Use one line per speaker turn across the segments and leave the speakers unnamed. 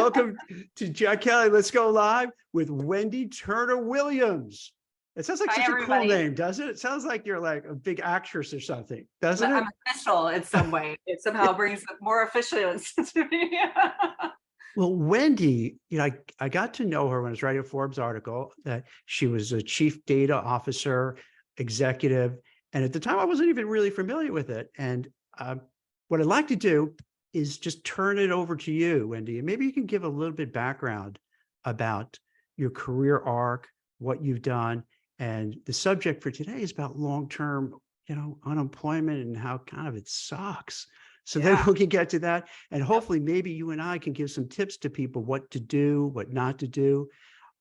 welcome to Jack Kelly. Let's go live with Wendy Turner Williams. It sounds like
Hi,
such
everybody.
a cool name, doesn't it? It sounds like you're like a big actress or something, doesn't it?
I'm official in some way. It somehow brings more efficiency to me.
Well, Wendy, I got to know her when I was writing a Forbes article that she was a chief data officer, executive. And at the time, I wasn't even really familiar with it. And what I'd like to do is just turn it over to you, Wendy. And maybe you can give a little bit background about your career arc, what you've done. And the subject for today is about long-term, unemployment and how kind of it sucks. So then we can get to that. And hopefully maybe you and I can give some tips to people what to do, what not to do.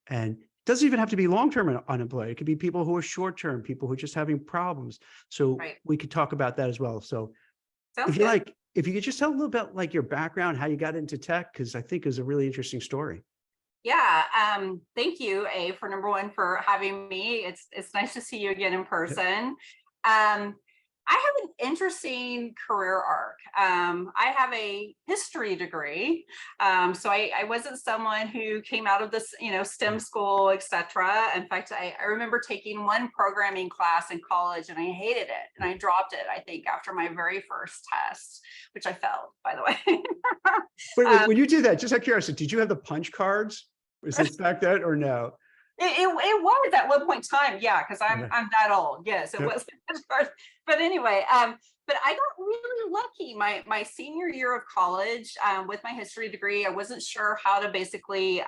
And it doesn't even have to be long-term unemployed. It could be people who are short-term, people who are just having problems. So we could talk about that as well. So if you like, if you could just tell a little bit like your background, how you got into tech, because I think is a really interesting story.
Yeah. Thank you, for number one, for having me. It's nice to see you again in person. I have an interesting career arc. I have a history degree. So I wasn't someone who came out of this, STEM school, etc. In fact, I remember taking one programming class in college and I hated it. And I dropped it, I think, after my very first test, which I failed, by the way.
Wait, when you did that, just out of curiosity, did you have the punch cards? Was this back then or no?
It was at one point in time, yeah, because I'm that old. Yes, it was. But anyway, but I got really lucky. My senior year of college, with my history degree, I wasn't sure how to basically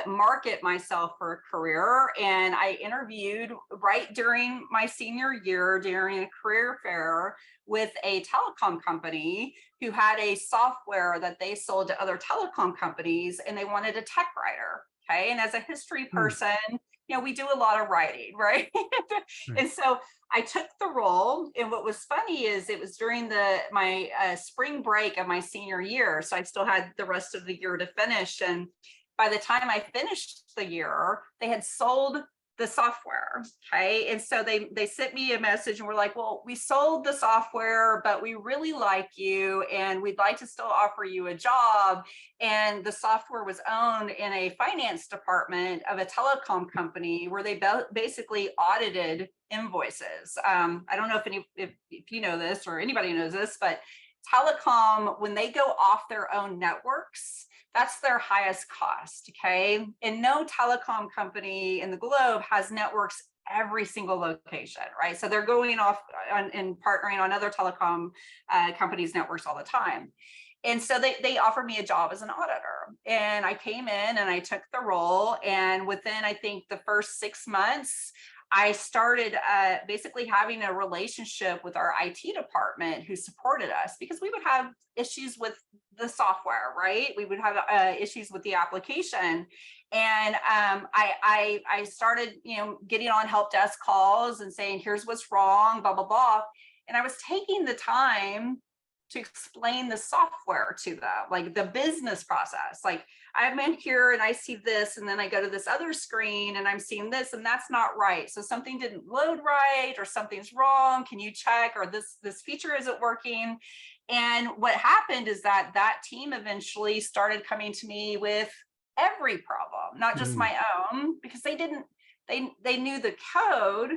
market myself for a career, and I interviewed right during my senior year during a career fair with a telecom company who had a software that they sold to other telecom companies, and they wanted a tech writer. Okay. And as a history person, we do a lot of writing, right? And so I took the role. And what was funny is it was during my spring break of my senior year. So I still had the rest of the year to finish. And by the time I finished the year, they had sold the software. Okay. And so they sent me a message and were like, well, we sold the software, but we really like you and we'd like to still offer you a job. And the software was owned in a finance department of a telecom company where they basically audited invoices. I don't know if you know this or anybody knows this, but telecom, when they go off their own networks, that's their highest cost, okay? And no telecom company in the globe has networks every single location, right? So they're going off and partnering on other telecom companies' networks all the time. And so they offered me a job as an auditor. And I came in and I took the role. And within, I think, the first 6 months, I started basically having a relationship with our IT department who supported us because we would have issues with the software, right? We would have issues with the application. And I started, getting on help desk calls and saying, here's what's wrong, blah, blah, blah. And I was taking the time to explain the software to them, like the business process. Like I'm in here and I see this, and then I go to this other screen and I'm seeing this, and that's not right. So something didn't load right, or something's wrong. Can you check? Or this feature isn't working. And what happened is that team eventually started coming to me with every problem, not just my own, because they knew the code,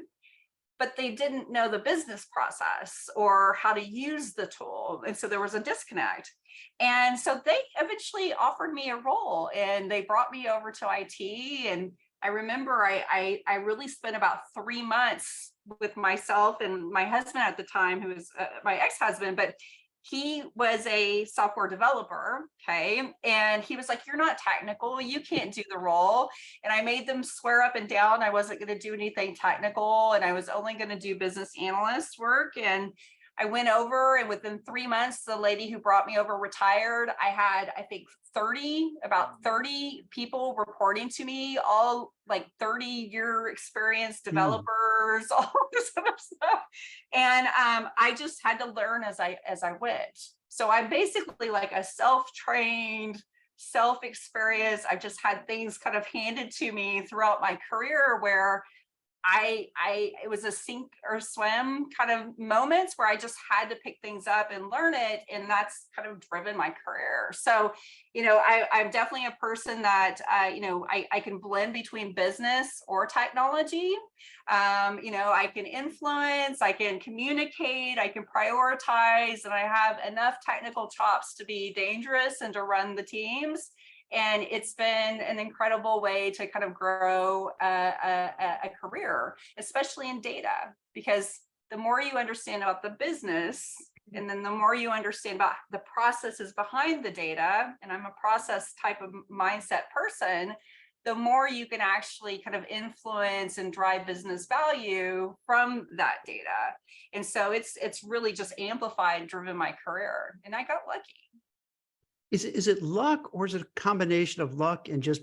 but they didn't know the business process or how to use the tool. And so there was a disconnect. And so they eventually offered me a role and they brought me over to IT. And I remember I really spent about 3 months with myself and my husband at the time, who was my ex-husband, but he was a software developer, okay? And he was like, you're not technical, you can't do the role. And I made them swear up and down I wasn't gonna do anything technical and I was only gonna do business analyst work. And I went over, and within 3 months, the lady who brought me over retired. I had, I think, about 30 people reporting to me, all like 30-year experience developers, all this other stuff. And I just had to learn as I went. So I'm basically like a self-trained, self-experienced. I've just had things kind of handed to me throughout my career where it was a sink or swim kind of moments where I just had to pick things up and learn it. And that's kind of driven my career. So, I'm definitely a person that, I can blend between business or technology. I can influence, I can communicate, I can prioritize, and I have enough technical chops to be dangerous and to run the teams. And it's been an incredible way to kind of grow a career, especially in data, because the more you understand about the business, and then the more you understand about the processes behind the data, and I'm a process type of mindset person, the more you can actually kind of influence and drive business value from that data. And so it's really just amplified, driven my career, and I got lucky.
Is it luck, or is it a combination of luck and just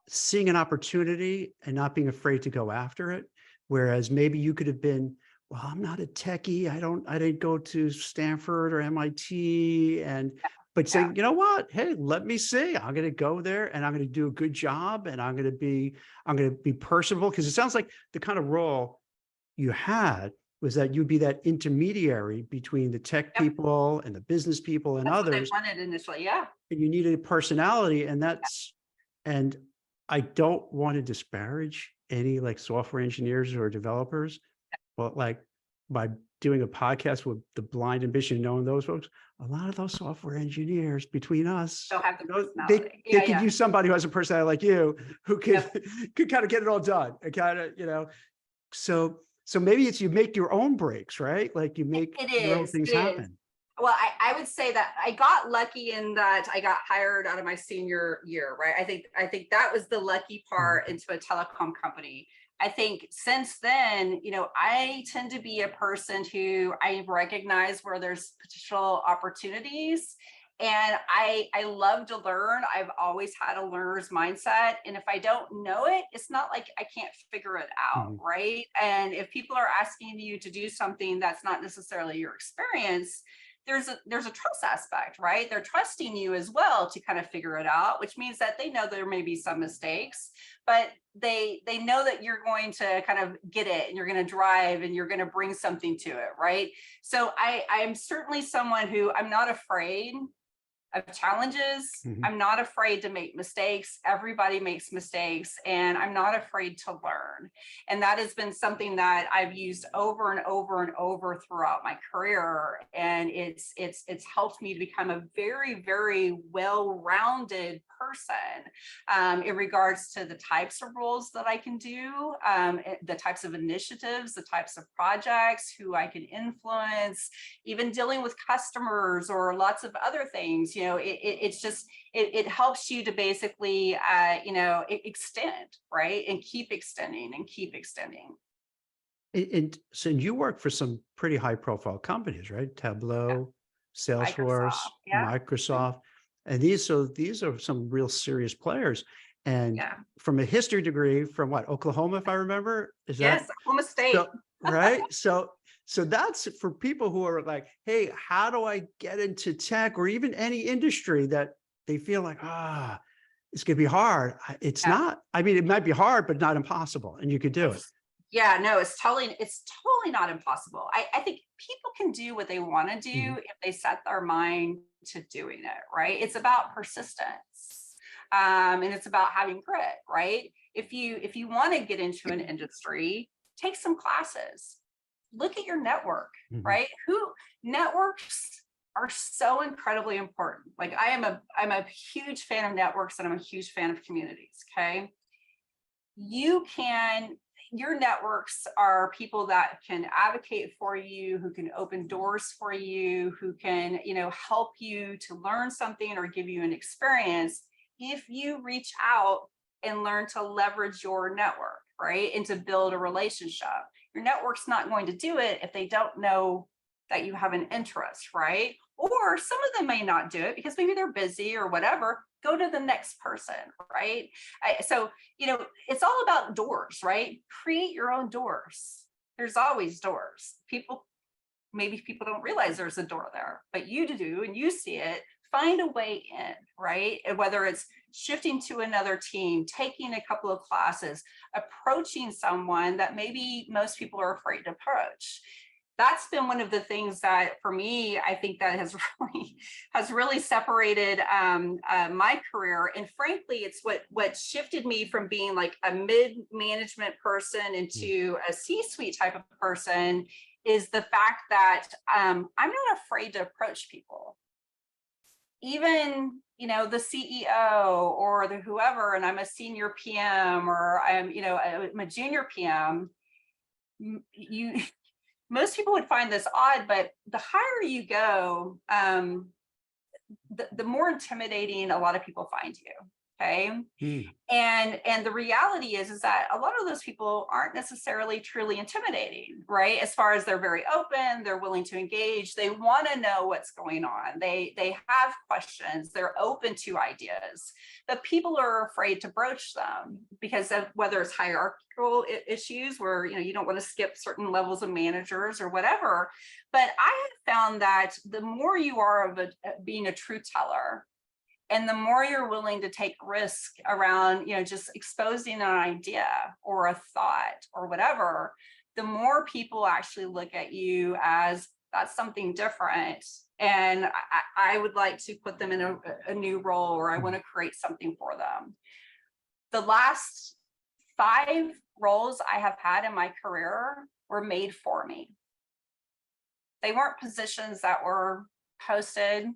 seeing an opportunity and not being afraid to go after it? Whereas maybe you could have been, well, I'm not a techie. I didn't go to Stanford or MIT, but
Yeah.
saying, you know what? Hey, let me see. I'm going to go there and I'm going to do a good job, and I'm going to be personable. Because it sounds like the kind of role you had was that you'd be that intermediary between the tech
Yep.
people and the business people and
That's what they
others.
wanted initially. Yeah.
And you needed a personality, and I don't want to disparage any like software engineers or developers, but like by doing a podcast with the blind ambition, knowing those folks, a lot of those software engineers between us,
They'll have the
they
personality.
they
Yeah.
could
Yeah.
use somebody who has a personality like you, who could
Yep.
could kind of get it all done and kind of, so maybe it's you make your own breaks, right? Like you make
It
your own
is.
things
It is.
happen.
Well, I would say that I got lucky in that I got hired out of my senior year, right? I think that was the lucky
Mhm.
part into a telecom company. I think since then, I tend to be a person who I recognize where there's potential opportunities. And I love to learn. I've always had a learner's mindset. And if I don't know it, it's not like I can't figure it out,
Mhm.
right? And if people are asking you to do something that's not necessarily your experience, there's a trust aspect, right? They're trusting you as well to kind of figure it out, which means that they know there may be some mistakes, but they know that you're going to kind of get it, and you're going to drive, and you're going to bring something to it, right? So I'm certainly someone who, I'm not afraid of challenges.
Mhm.
I'm not afraid to make mistakes. Everybody makes mistakes, and I'm not afraid to learn. And that has been something that I've used over and over and over throughout my career. And it's helped me to become a very, very well-rounded person, in regards to the types of roles that I can do, the types of initiatives, the types of projects, who I can influence, even dealing with customers or lots of other things. It's just, it helps you to basically, extend, right? And keep extending and keep extending.
And so you work for some pretty high profile companies, right?
Yeah.
Tableau, Salesforce,
Microsoft. Yeah. Mhm.
Microsoft. And these are some real serious players. And
Yeah.
from a history degree from what, Oklahoma, if I remember, is that
Yes. Oklahoma State.
so? Right. So that's for people who are like, hey, how do I get into tech or even any industry that they feel like, it's gonna be hard. It's
Yeah.
not. I mean, it might be hard, but not impossible. And you could do it.
It's yeah, no, it's totally not impossible. I think people can do what they want to do
Mhm.
if they set their mind to doing it, right? It's about persistence. And it's about having grit, right? If you want to get into an industry, take some classes. Look at your network,
Mhm.
right? Who networks are so incredibly important. Like I'm a huge fan of networks, and I'm a huge fan of communities. Okay. You can Your networks are people that can advocate for you, who can open doors for you, who can, help you to learn something or give you an experience, if you reach out and learn to leverage your network, right? And to build a relationship. Your network's not going to do it if they don't know that you have an interest, right? Or some of them may not do it because maybe they're busy or whatever. Go to the next person, right? So it's all about doors, right? Create your own doors. There's always doors. Maybe people don't realize there's a door there, but you do, and you see it. Find a way in, right? And whether it's shifting to another team, taking a couple of classes, approaching someone that maybe most people are afraid to approach. That's been one of the things that, for me, I think that has really separated my career. And frankly, it's what shifted me from being like a mid-management person into a C-suite type of person, is the fact that I'm not afraid to approach people. Even, the CEO or the whoever, and I'm a senior PM, or I'm a junior PM, most people would find this odd, but the higher you go, the more intimidating a lot of people find you. Okay. And the reality is that a lot of those people aren't necessarily truly intimidating, right? As far as they're very open, they're willing to engage, they want to know what's going on, they have questions, they're open to ideas, but people are afraid to broach them because of whether it's hierarchical issues where you don't want to skip certain levels of managers or whatever. But I have found that the more you are of being a truth teller, and the more you're willing to take risk around, just exposing an idea or a thought or whatever, the more people actually look at you as that's something different. And I would like to put them in a new role, or I want to create something for them. The last 5 roles I have had in my career were made for me. They weren't positions that were posted.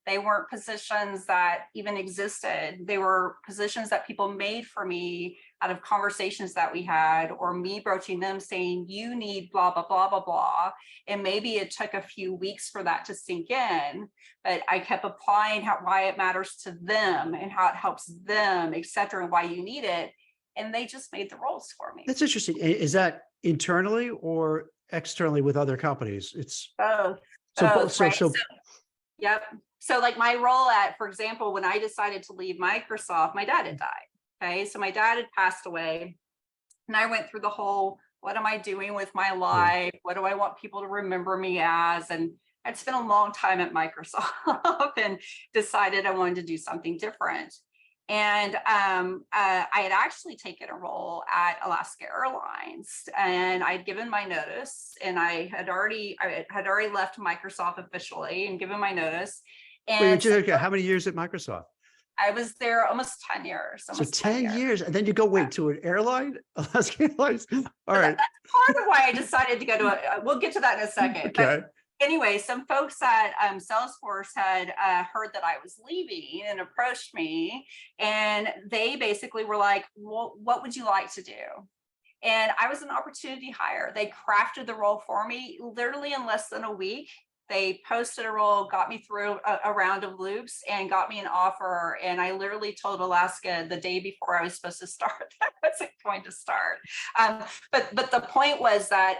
They weren't positions that even existed. They were positions that people made for me out of conversations that we had, or me broaching them saying, you need blah, blah, blah, blah, blah. And maybe it took a few weeks for that to sink in, but I kept applying why it matters to them and how it helps them, et cetera, and why you need it. And they just made the roles for me.
That's interesting. Is that internally or externally with other companies? It's
both. Right? Yep. So like my role for example, when I decided to leave Microsoft, my dad had died. Okay. So my dad had passed away, and I went through the whole, what am I doing with my life? What do I want people to remember me as? And I'd spent a long time at Microsoft and decided I wanted to do something different. And I had actually taken a role at Alaska Airlines, and I'd given my notice, and I had already left Microsoft officially and given my notice. And
wait, how many years at Microsoft?
I was there almost 10 years.
So 10 years, and then you go to an airline, Alaska Airlines. All right.
That's part of why I decided to go to we'll get to that in a second.
Okay.
But anyway, some folks at Salesforce had heard that I was leaving and approached me, and they basically were like, well, what would you like to do? And I was an opportunity hire. They crafted the role for me literally in less than a week. They posted a role, got me through a round of loops, and got me an offer. And I literally told Alaska the day before I was supposed to start that I wasn't going to start. But the point was that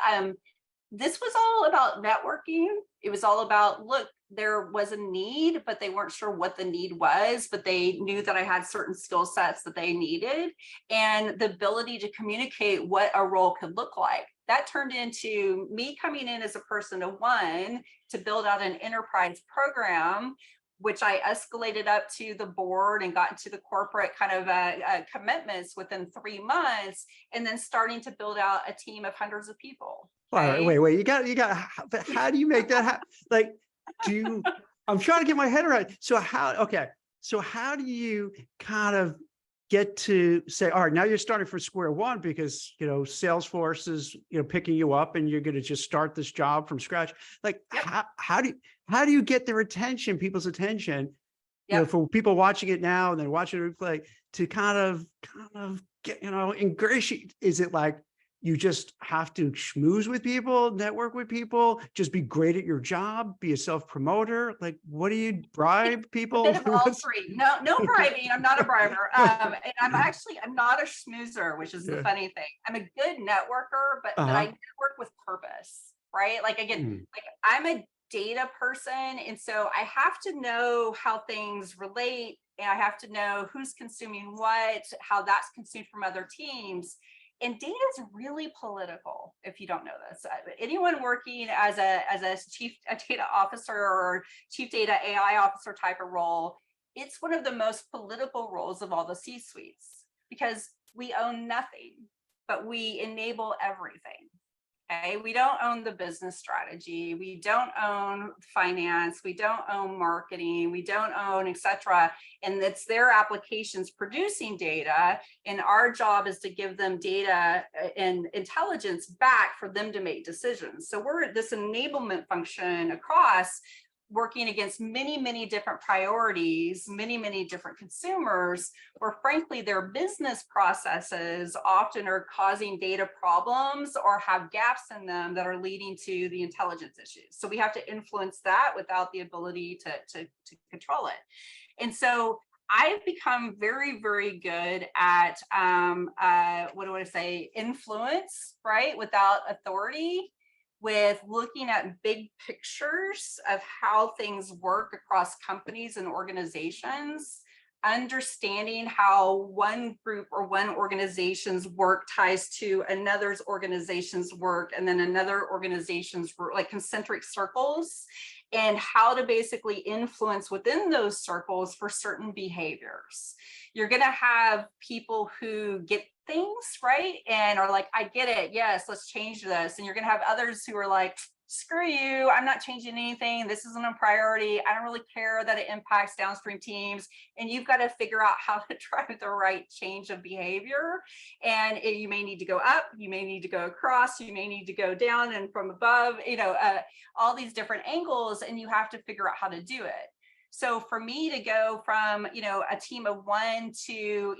this was all about networking. It was all about, look, there was a need, but they weren't sure what the need was, but they knew that I had certain skill sets that they needed, and the ability to communicate what a role could look like. That turned into me coming in as a person to build out an enterprise program, which I escalated up to the board and got into the corporate kind of commitments within 3 months, and then starting to build out a team of hundreds of people.
All right, wait, you got, but how do you make that happen? Like, I'm trying to get my head around. So how do you kind of get to say, all right, now you're starting from square one because, Salesforce is, picking you up and you're going to just start this job from scratch. Like, how do you get their attention, people's attention, for people watching it now and then watching it replay, to kind of get, ingratiate? Is it like, you just have to schmooze with people, network with people, just be great at your job, be a self-promoter? Like, what do you bribe people?
A bit of all 3. No bribing. I'm not a briber. And I'm not a schmoozer, which is the funny thing. I'm a good networker, but I network with purpose, right? Like, again, like I'm a data person. And so I have to know how things relate, and I have to know who's consuming what, how that's consumed from other teams. And data is really political, if you don't know this. Anyone working as a chief data officer or chief data AI officer type of role, it's one of the most political roles of all the C-suites because we own nothing, but we enable everything. Okay, we don't own the business strategy, we don't own finance, we don't own marketing, we don't own etc. And it's their applications producing data, and our job is to give them data and intelligence back for them to make decisions. So we're this enablement function across, working against many, many different priorities, many, many different consumers, where frankly, their business processes often are causing data problems or have gaps in them that are leading to the intelligence issues. So we have to influence that without the ability to control it. And so I've become very, very good at, what do I say, influence, right, without authority, with looking at big pictures of how things work across companies and organizations, understanding how one group or one organization's work ties to another's organization's work, and then another organization's work, like concentric circles, and how to basically influence within those circles for certain behaviors. You're going to have people who get things right and are like, I get it, yes, let's change this. And you're going to have others who are like, screw you, I'm not changing anything, this isn't a priority, I don't really care that it impacts downstream teams. And you've got to figure out how to drive the right change of behavior. And you may need to go up, you may need to go across, you may need to go down and from above, all these different angles, and you have to figure out how to do it. So for me to go from, a team of one to,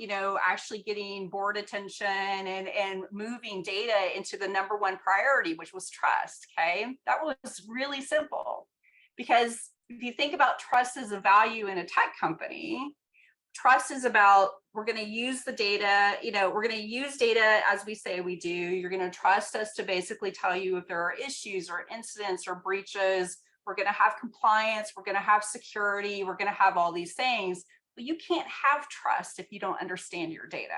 actually getting board attention and moving data into the number one priority, which was trust, okay? That was really simple, because if you think about trust as a value in a tech company, trust is about, we're going to use the data, we're going to use data as we say we do. You're going to trust us to basically tell you if there are issues or incidents or breaches. We're going to have compliance, we're going to have security, we're going to have all these things, but you can't have trust if you don't understand your data,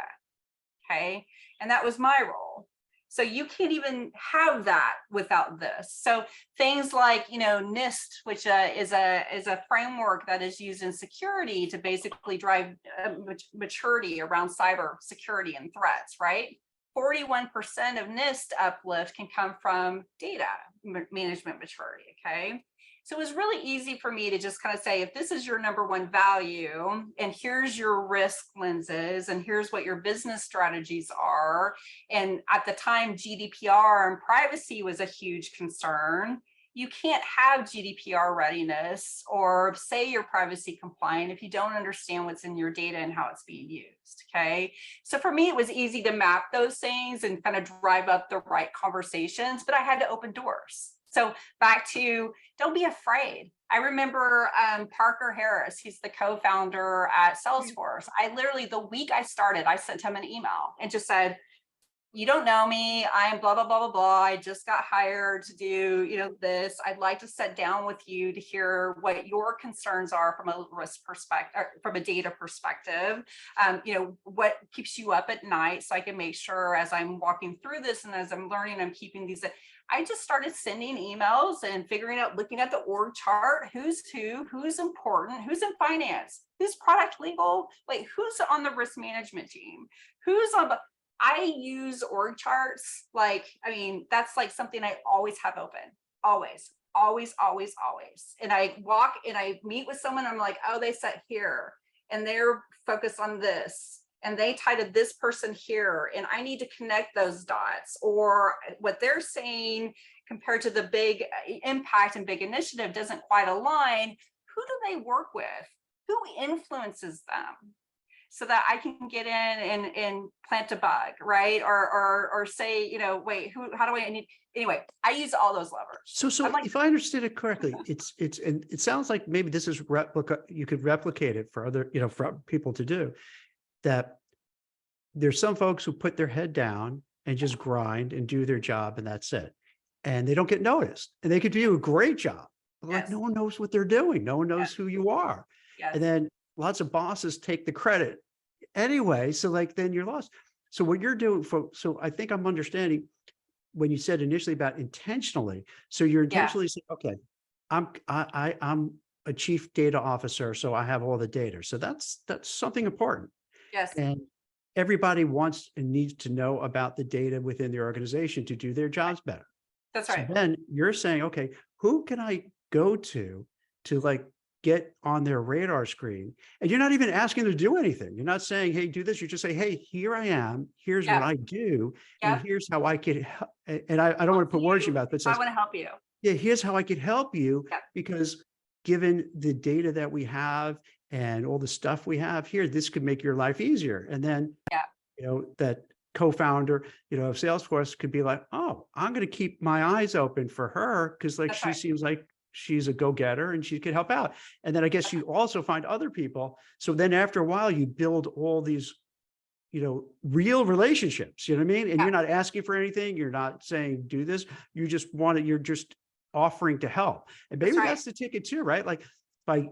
okay? And that was my role. So you can't even have that without this. So things like, NIST, which is a framework that is used in security to basically drive maturity around cyber security and threats, right? 41% of NIST uplift can come from data management maturity, okay? So it was really easy for me to just kind of say, if this is your number one value, and here's your risk lenses, and here's what your business strategies are. And at the time, GDPR and privacy was a huge concern. You can't have GDPR readiness or say you're privacy compliant if you don't understand what's in your data and how it's being used, okay? So for me, it was easy to map those things and kind of drive up the right conversations, but I had to open doors. So back to, don't be afraid. I remember Parker Harris, he's the co-founder at Salesforce. I literally, the week I started, I sent him an email and just said, you don't know me, I'm blah, blah, blah, blah, blah. I just got hired to do, this. I'd like to sit down with you to hear what your concerns are from a risk perspective, from a data perspective. What keeps you up at night, so I can make sure as I'm walking through this and as I'm learning, I'm keeping these. I just started sending emails and figuring out, looking at the org chart, who's who, who's important, who's in finance, who's product legal, wait, who's on the risk management team, who's on the, I use org charts. That's like something I always have open, always, always, always, always. And I walk and I meet with someone, I'm like, oh, they sat here and they're focused on this, and they tie to this person here, and I need to connect those dots, or what they're saying compared to the big impact and big initiative doesn't quite align. Who do they work with? Who influences them? So that I can get in and plant a bug, right? Or say, wait, how do I need, anyway, I use all those levers.
So if I understood it correctly, and it sounds like maybe this is you could replicate it for other, for people to do, that there's some folks who put their head down and just grind and do their job, and that's it. And they don't get noticed, and they could do a great job. But like, no one knows what they're doing. No one knows who you are. And then lots of bosses take the credit anyway. So then you're lost. So what you're doing so I think I'm understanding when you said initially about intentionally. So you're intentionally saying, okay, I'm a chief data officer, so I have all the data. So that's something important.
Yes,
And everybody wants and needs to know about the data within the organization to do their jobs better.
that's
So
right.
then you're saying, okay, who can I go to like get on their radar screen? And you're not even asking them to do anything. You're not saying, hey, do this. You just say, hey, here I am. Here's what
Yeah,
I do. And
yeah.
here's how I could help. And I don't
Help
want to put words in
you.
your mouth, but it
I
says,
want to help you.
yeah, here's how I could help you
Yeah,
because given the data that we have and all the stuff we have here, this could make your life easier. And then,
yeah.
that co-founder, of Salesforce could be like, oh, I'm going to keep my eyes open for her because like
That's
she
right.
seems like she's a go-getter and she could help out. And then I guess you also find other people. So then after a while, you build all these, real relationships, you know what I mean? And
Yeah,
you're not asking for anything. You're not saying do this. You just want it. You're just offering to help. And
that's
maybe
right.
that's the ticket too, right? Like by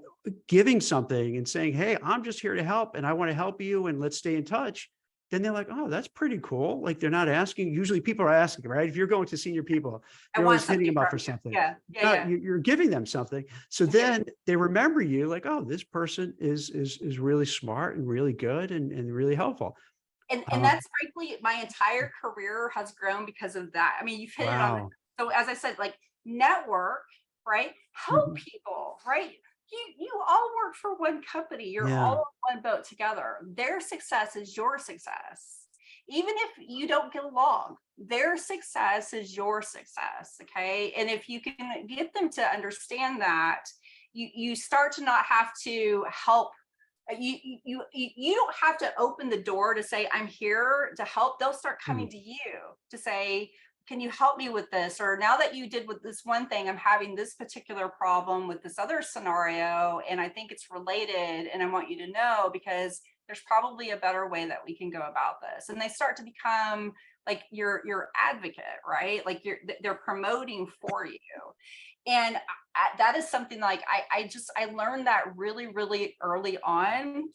giving something and saying, hey, I'm just here to help and I want to help you and let's stay in touch. Then they're like, oh, that's pretty cool. Like they're not asking. Usually people are asking, right? If you're going to senior people,
I
you're
want
always hitting
something
them up for
from you.
something.
Yeah, yeah,
Now
yeah.
you're giving them something. So
I'm giving.
then they remember you like, oh, this person is really smart and really good and really helpful.
And
Um,
that's frankly, my entire career has grown because of that. I mean, you've hit it on the,
wow.
so as I said, like network, right? Help
Mhm.
people, right? You all work for one company. You're
Yeah.
all in one boat together. Their success is your success. Even if you don't get along, their success is your success. Okay. And if you can get them to understand that, you start to not have to help you don't have to open the door to say I'm here to help. They'll start
Mm.
coming to you to say, can you help me with this? Or now that you did with this one thing, I'm having this particular problem with this other scenario and I think it's related and I want you to know because there's probably a better way that we can go about this. And they start to become like your advocate, right? Like they're promoting for you. And that is something like I learned that really early on.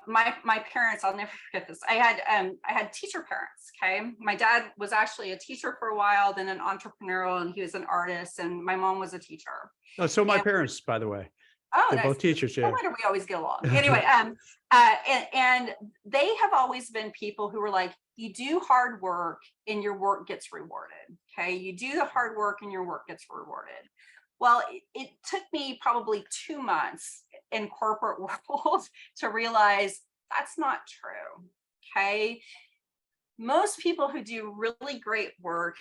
My parents, I'll never forget this. I had teacher parents. Okay, my dad was actually a teacher for a while, then an entrepreneurial, and he was an artist, and my mom was a teacher.
Oh, so my
And
parents, by the way,
oh,
they're
nice.
both teachers.
No
Yeah.
wonder we always get along. Anyway, and they have always been people who were like, you do hard work and your work gets rewarded. Okay, you do the hard work and your work gets rewarded. Well, it took me probably 2 months in corporate world to realize that's not true. Okay, most people who do really great work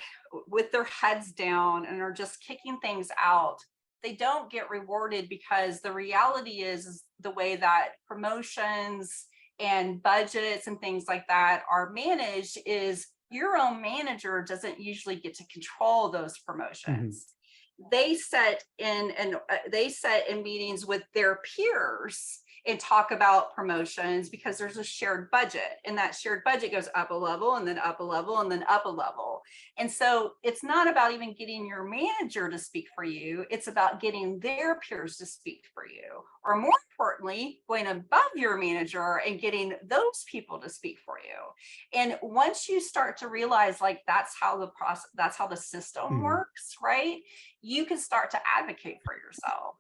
with their heads down and are just kicking things out, they don't get rewarded because the reality is the way that promotions and budgets and things like that are managed is your own manager doesn't usually get to control those
Mhm.
promotions. They set in meetings with their peers and talk about promotions because there's a shared budget and that shared budget goes up a level and then up a level and then up a level. And so it's not about even getting your manager to speak for you. It's about getting their peers to speak for you, or more importantly, going above your manager and getting those people to speak for you. And once you start to realize like that's how the process, that's how the system
Mhm.
works, right? You can start to advocate for yourself.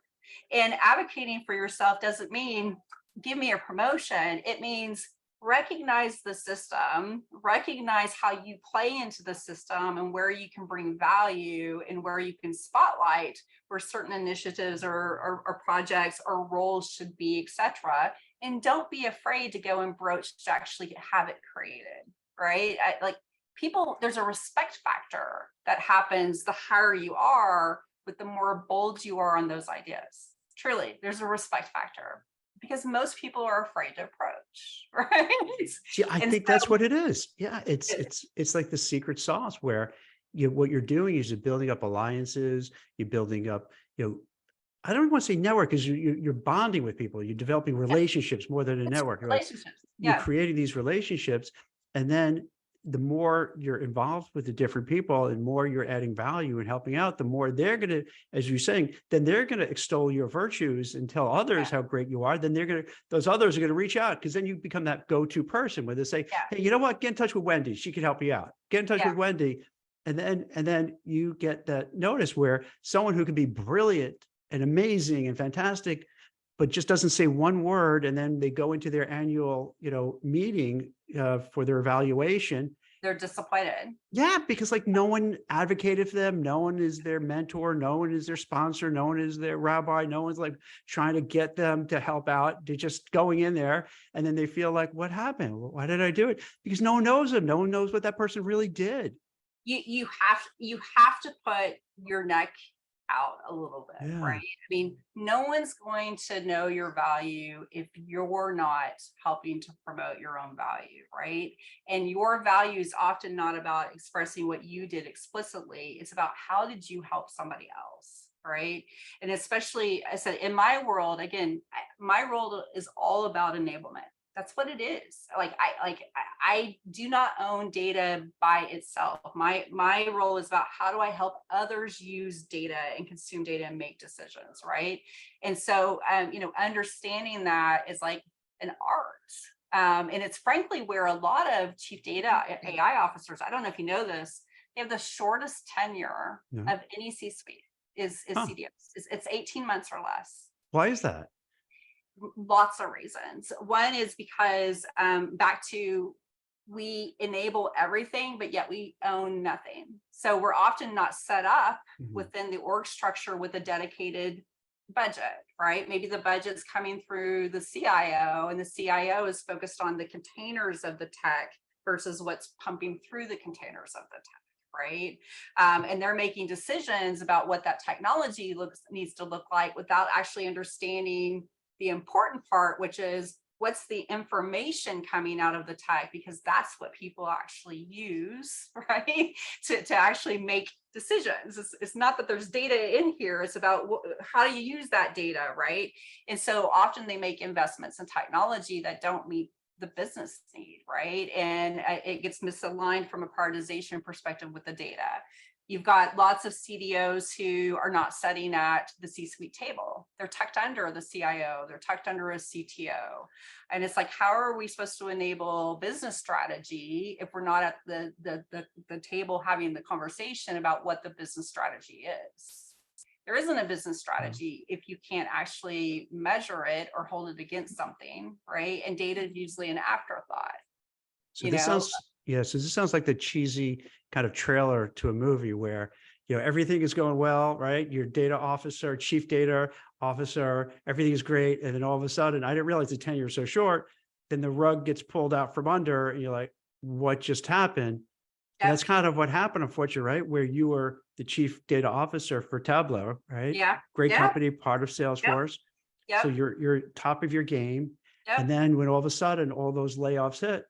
And advocating for yourself doesn't mean give me a promotion. It means recognize the system, recognize how you play into the system and where you can bring value and where you can spotlight where certain initiatives or projects or roles should be, etc. And don't be afraid to go and broach to actually have it created, right? Like people, there's a respect factor that happens the higher you are, but the more bold you are on those ideas. Truly, there's a respect factor because most people are afraid to approach, right?
See, I
And
think that's
so
what it is. Yeah, it's like the secret sauce where what you're doing is you're building up alliances, you're building up, I don't want to say network because you're bonding with people, you're developing
yeah,
relationships more than a
it's
network. You're like
relationships.
you're
Yeah,
creating these relationships, and then the more you're involved with the different people and more you're adding value and helping out, the more they're going to, as you're saying, then they're going to extol your virtues and tell
yeah,
others how great you are. Then those others are going to reach out because then you become that go-to person where they say,
yeah,
hey, you know what? Get in touch with Wendy. She can help you out. Get in touch
yeah,
with Wendy. And then you get that notice where someone who can be brilliant and amazing and fantastic, but just doesn't say one word. And then they go into their annual, meeting for their evaluation.
They're disappointed.
Yeah, because like no one advocated for them, no one is their mentor, no one is their sponsor, no one is their rabbi, no one's like trying to get them to help out. They're just going in there and then they feel like, what happened? Why did I do it? Because no one knows them. No one knows what that person really did.
You have to put your neck out a little bit, right?
Yeah.
I mean, no one's going to know your value if you're not helping to promote your own value, right? And your value is often not about expressing what you did explicitly. It's about how did you help somebody else, right? And especially, I said, in my world, again, my role is all about enablement. That's what it is. I do not own data by itself. My role is about how do I help others use data and consume data and make decisions, right? And so understanding that is like an art. And it's frankly where a lot of chief data AI officers, I don't know if you know this, they have the shortest tenure
Yeah.
of any C-suite is
Huh.
CDOs. It's 18 months or less.
Why is that?
Lots of reasons. One is because back to we enable everything, but yet we own nothing. So we're often not set up
Mhm.
within the org structure with a dedicated budget, right? Maybe the budget's coming through the CIO and the CIO is focused on the containers of the tech versus what's pumping through the containers of the tech, right? And they're making decisions about what that technology needs to look like without actually understanding the important part, which is what's the information coming out of the tech, because that's what people actually use, right? To actually make decisions. It's not that there's data in here, it's about how do you use that data, right? And so often they make investments in technology that don't meet the business need, right? And it gets misaligned from a prioritization perspective with the data. You've got lots of CDOs who are not sitting at the C-suite table. They're tucked under the CIO, they're tucked under a CTO. And it's like, how are we supposed to enable business strategy if we're not at the table having the conversation about what the business strategy is? There isn't a business strategy if you can't actually measure it or hold it against something, right? And data is usually an afterthought,
So
you
this
know?
sounds, yeah, so this sounds like the cheesy kind of trailer to a movie where, everything is going well, right? Your data officer, chief data officer, everything is great. And then all of a sudden, I didn't realize the tenure was so short. Then the rug gets pulled out from under and you're like, what just happened? And
Yep.
that's kind of what happened, unfortunately, right? Where you were the chief data officer for Tableau, right?
Yeah.
Great
Yep.
company, part of
Yep.
Salesforce. So
Yep.
you're top of your game.
Yep.
And then when all of a sudden all those layoffs hit,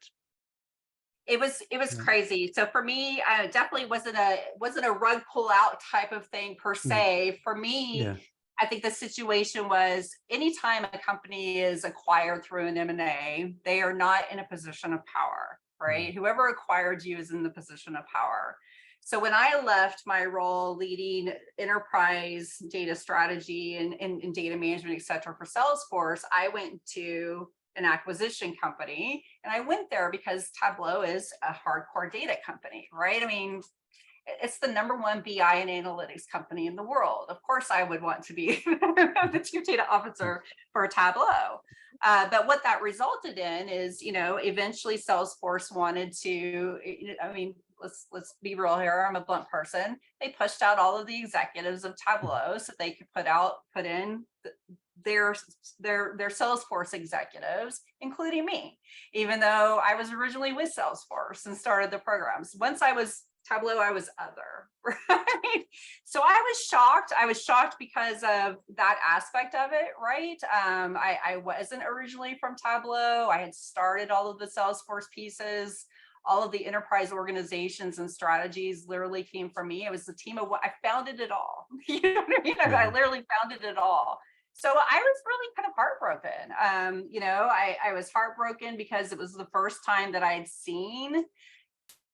It was
yeah.
crazy. So for me, definitely wasn't a rug pull out type of thing per
Mhm.
se. For me,
Yeah.
I think the situation was anytime a company is acquired through an M&A, they are not in a position of power,
Mhm.
right? Whoever acquired you is in the position of power. So when I left my role leading enterprise data strategy and data management, et cetera, for Salesforce, I went to an acquisition company. And I went there because Tableau is a hardcore data company, right? I mean, it's the number one BI and analytics company in the world. Of course, I would want to be the chief data officer for Tableau. But what that resulted in is, eventually Salesforce wanted to, I mean, let's be real here. I'm a blunt person. They pushed out all of the executives of Tableau so they could put in their Salesforce executives, including me, even though I was originally with Salesforce and started the programs. Once I was Tableau, I was other, right? So I was shocked. I was shocked because of that aspect of it, right? I wasn't originally from Tableau. I had started all of the Salesforce pieces. All of the enterprise organizations and strategies literally came from me. It was the team of what I founded it all. You know what I mean? I
Yeah.
literally founded it all. So I was really kind of heartbroken. I was heartbroken because it was the first time that I had seen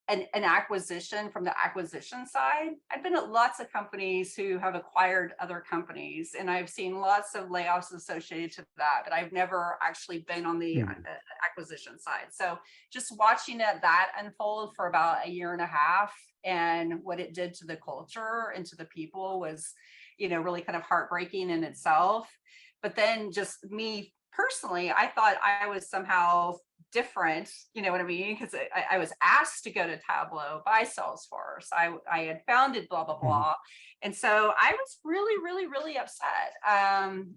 an acquisition from the acquisition side. I've been at lots of companies who have acquired other companies, and I've seen lots of layoffs associated to that, but I've never actually been on the
Mhm.
acquisition side. So just watching that unfold for about a year and a half and what it did to the culture and to the people was really kind of heartbreaking in itself. But then just me personally, I thought I was somehow different, you know what I mean? Because I was asked to go to Tableau by Salesforce. I had founded blah, blah,
Mhm.
blah. And so I was really, really, really upset. And,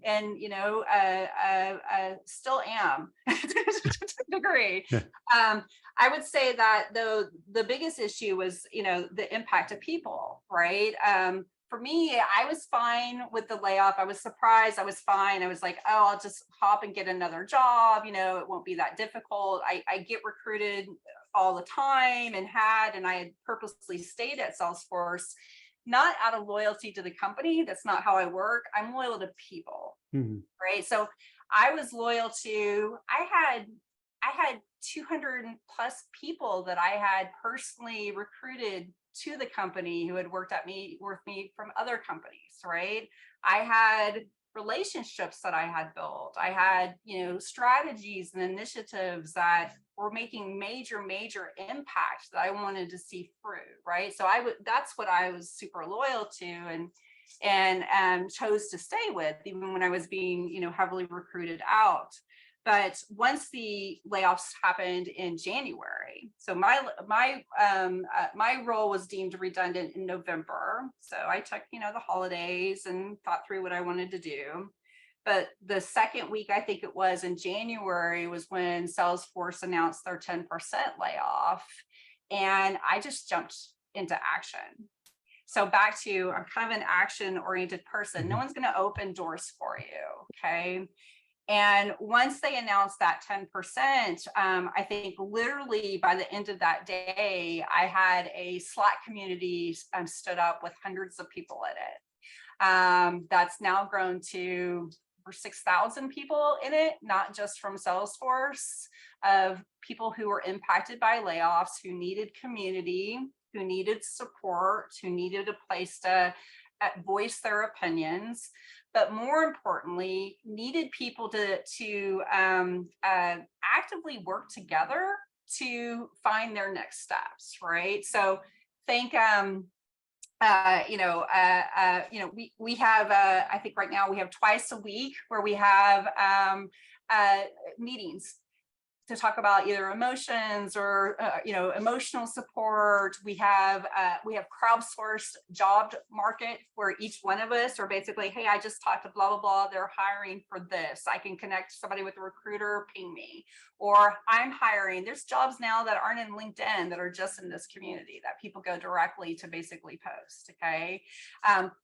still am to a degree.
Yeah.
I would say that though the biggest issue was, the impact of people, right? For me, I was fine with the layoff. I was surprised. I was fine. I was like, oh, I'll just hop and get another job. It won't be that difficult. I get recruited all the time and I had purposely stayed at Salesforce, not out of loyalty to the company. That's not how I work. I'm loyal to people,
Mhm.
right? So I was loyal to, I had 200 plus people that I had personally recruited to the company who had worked with me from other companies, right? I had relationships that I had built. I had, strategies and initiatives that were making major, major impact that I wanted to see through, right? So that's what I was super loyal to and chose to stay with, even when I was being, heavily recruited out. But once the layoffs happened in January, so my role was deemed redundant in November. So I took, the holidays and thought through what I wanted to do. But the second week, I think it was in January, was when Salesforce announced their 10% layoff. And I just jumped into action. So back to, I'm kind of an action oriented person. No
Mhm.
one's going to open doors for you. Okay. And once they announced that 10%, I think literally by the end of that day, I had a Slack community stood up with hundreds of people in it. That's now grown to over 6,000 people in it, not just from Salesforce, of people who were impacted by layoffs, who needed community, who needed support, who needed a place to voice their opinions, but more importantly, needed people to actively work together to find their next steps, right? So think we have I think right now we have twice a week where we have meetings to talk about either emotions or emotional support. We have crowdsourced job market where each one of us are basically, hey, I just talked to blah blah blah, they're hiring for this, I can connect somebody with a recruiter, ping me. Or I'm hiring, there's jobs now that aren't in LinkedIn that are just in this community that people go directly to basically post. Okay.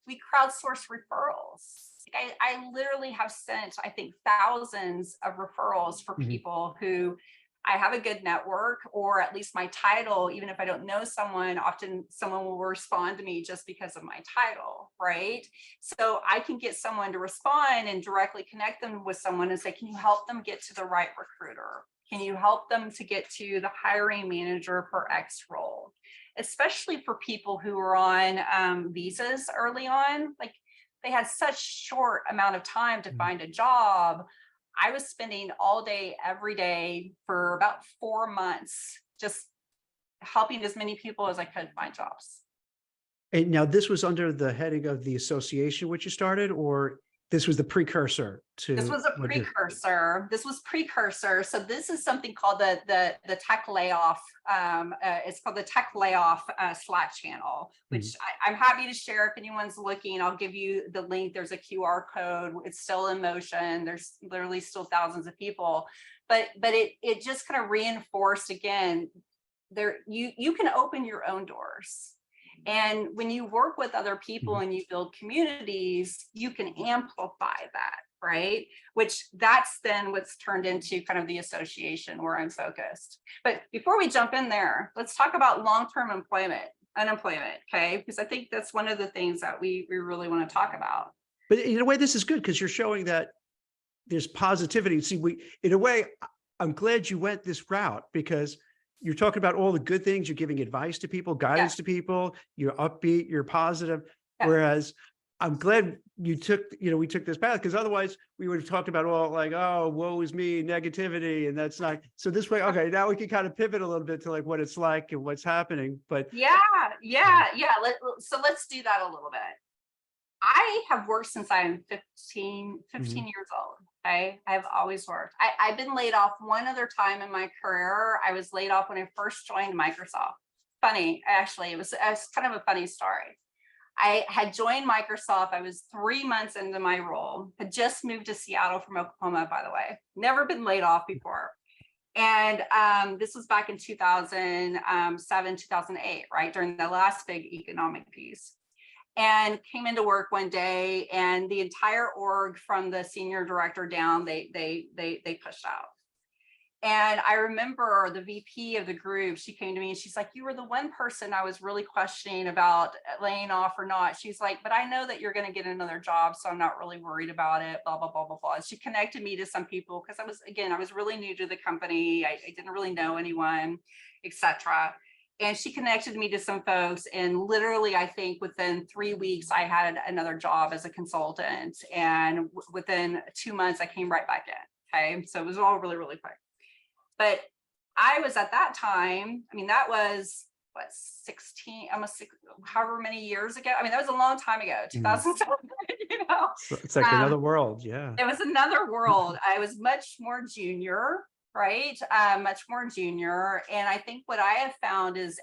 We crowdsource referrals. I literally have sent, I think, thousands of referrals for
Mhm.
people who I have a good network, or at least my title, even if I don't know someone, often someone will respond to me just because of my title, right? So I can get someone to respond and directly connect them with someone and say, can you help them get to the right recruiter? Can you help them to get to the hiring manager for X role? Especially for people who are on visas early on, like they had such short amount of time to
Mhm.
find a job. I was spending all day, every day for about 4 months, just helping as many people as I could find jobs.
And now this was under the heading of the association which you started, or this was the precursor
This
to
was a
what you're
precursor. This was precursor. So this is something called the tech layoff. It's called the tech layoff Slack channel,
Mhm.
which I'm happy to share if anyone's looking. I'll give you the link. There's a QR code. It's still in motion. There's literally still thousands of people, but it just kind of reinforced again. You can open your own doors. And when you work with other people
Mhm.
and you build communities, you can amplify that, right? Which that's then what's turned into kind of the association where I'm focused. But before we jump in there, let's talk about long-term unemployment, okay? Because I think that's one of the things that we really want to talk about.
But in a way, this is good because you're showing that there's positivity. See, in a way, I'm glad you went this route because you're talking about all the good things. You're giving advice to people,
Yeah,
guidance to people. You're upbeat, you're positive.
yeah.
Whereas I'm glad we took this path because otherwise we would have talked about all like, oh, woe is me, negativity. And that's not, so this way, okay, now we can kind of pivot a little bit to like what it's like and what's happening. But
Yeah,
uh,
yeah, yeah. So let's do that a little bit. I have worked since I'm 15,
Mhm.
15 years old. Okay. I've always worked. I've been laid off one other time in my career. I was laid off when I first joined Microsoft. Funny, actually, it was kind of a funny story. I had joined Microsoft. I was 3 months into my role, had just moved to Seattle from Oklahoma, by the way, never been laid off before. And this was back in 2007, 2008, right? During the last big economic piece, and came into work one day, and the entire org from the senior director down, they pushed out. And I remember the VP of the group, she came to me and she's like, you were the one person I was really questioning about laying off or not. She's like, but I know that you're going to get another job, so I'm not really worried about it, blah, blah, blah, blah, blah. And she connected me to some people because I was really new to the company. I didn't really know anyone, etc. And she connected me to some folks. And literally, I think within 3 weeks, I had another job as a consultant. And within 2 months, I came right back in. Okay. So it was all really, really quick. But I was at that time, I mean, that was what, 16, almost however many years ago. I mean, that was a long time ago,
Mhm.
2007, you know.
So it's like
Um,
another world. Yeah.
it was another world. I was much more junior, right? Much more junior. And I think what I have found is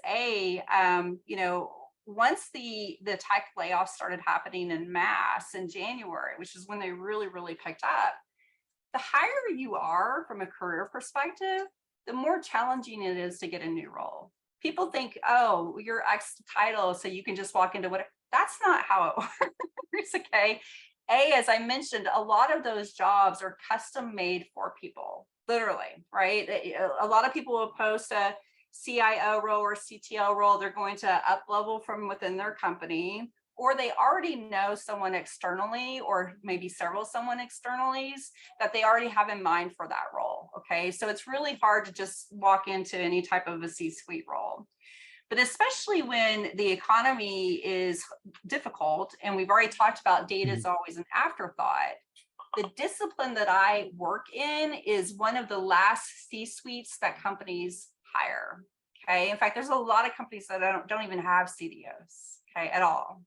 once the tech layoffs started happening in mass in January, which is when they really, really picked up, the higher you are from a career perspective, the more challenging it is to get a new role. People think, oh, you're X title, so you can just walk into what. That's not how it works. Okay. As I mentioned, a lot of those jobs are custom made for people, literally, right? A lot of people will post a CIO role or CTO role. They're going to up level from within their company, or they already know someone externally, or maybe several someone externalies that they already have in mind for that role. Okay. So it's really hard to just walk into any type of a C-suite role. But especially when the economy is difficult, and we've already talked about data is
Mhm.
always an afterthought, the discipline that I work in is one of the last C-suites that companies hire. Okay. In fact, there's a lot of companies that don't even have CDOs, okay, at all.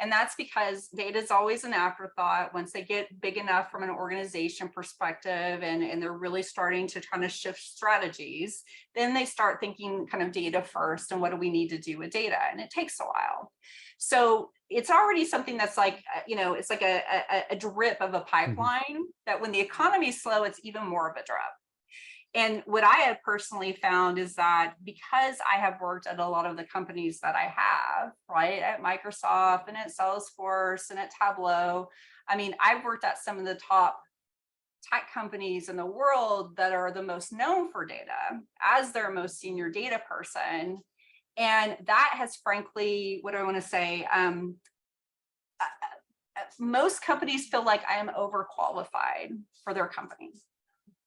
And that's because data is always an afterthought. Once they get big enough from an organization perspective, and they're really starting to kind of shift strategies, then they start thinking kind of data first and what do we need to do with data? And it takes a while. So it's already something that's like, it's like a drip of a
Mhm.
pipeline that when the economy is slow, it's even more of a drip. And what I have personally found is that because I have worked at a lot of the companies that I have, right, at Microsoft and at Salesforce and at Tableau, I mean, I've worked at some of the top tech companies in the world that are the most known for data as their most senior data person. And that has, frankly, what do I want to say? Most companies feel like I am overqualified for their company,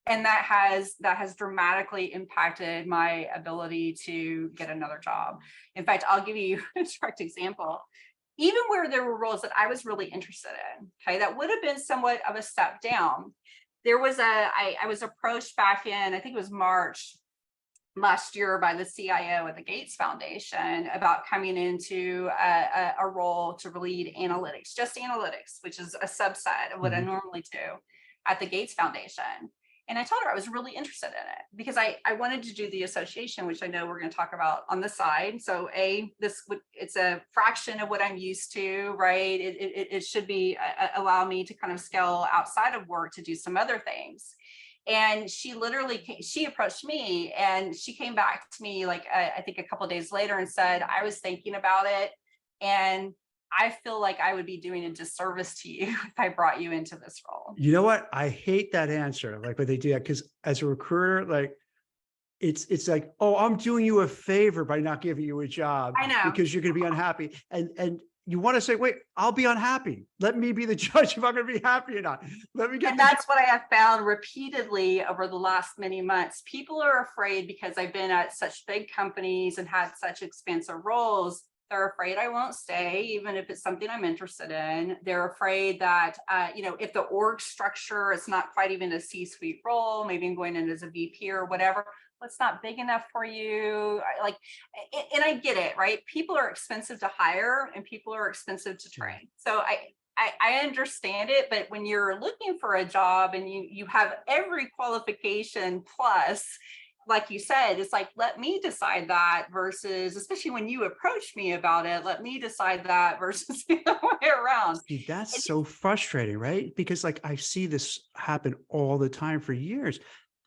and that has dramatically impacted my ability to get another job. In fact, I'll give you a direct example. Even where there were roles that I was really interested in, okay, that would have been somewhat of a step down. I was approached back in, I think it was March last year, by the CIO at the Gates Foundation about coming into a role to lead analytics, just analytics, which is a subset of what I
Mhm.
normally do at the Gates Foundation. And I told her I was really interested in it because I wanted to do the association, which I know we're going to talk about on the side. So it's a fraction of what I'm used to, right? It should be allow me to kind of scale outside of work to do some other things. And she approached me, and she came back to me like I think a couple of days later and said, I was thinking about it, and I feel like I would be doing a disservice to you if I brought you into this role.
You know what? I hate that answer. Like when they do that, because as a recruiter, like it's like, oh, I'm doing you a favor by not giving you a job
I know.
because you're going to be unhappy. And you want to say, wait, I'll be unhappy. Let me be the judge if I'm going to be happy or not. Let me get
And
the job.
that's what I have found repeatedly over the last many months. People are afraid because I've been at such big companies and had such expansive roles. They're afraid I won't stay, even if it's something I'm interested in. They're afraid that, if the org structure is not quite even a C-suite role, maybe I'm going in as a VP or whatever, what's not big enough for you. And I get it, right? People are expensive to hire and people are expensive to
Yeah.
train. So I understand it, but when you're looking for a job and you have every qualification plus, like you said, it's like, let me decide that versus, especially when you approach me about it, let me decide that versus the other way around.
See, that's
It,
so frustrating, right? Because like I see this happen all the time for years,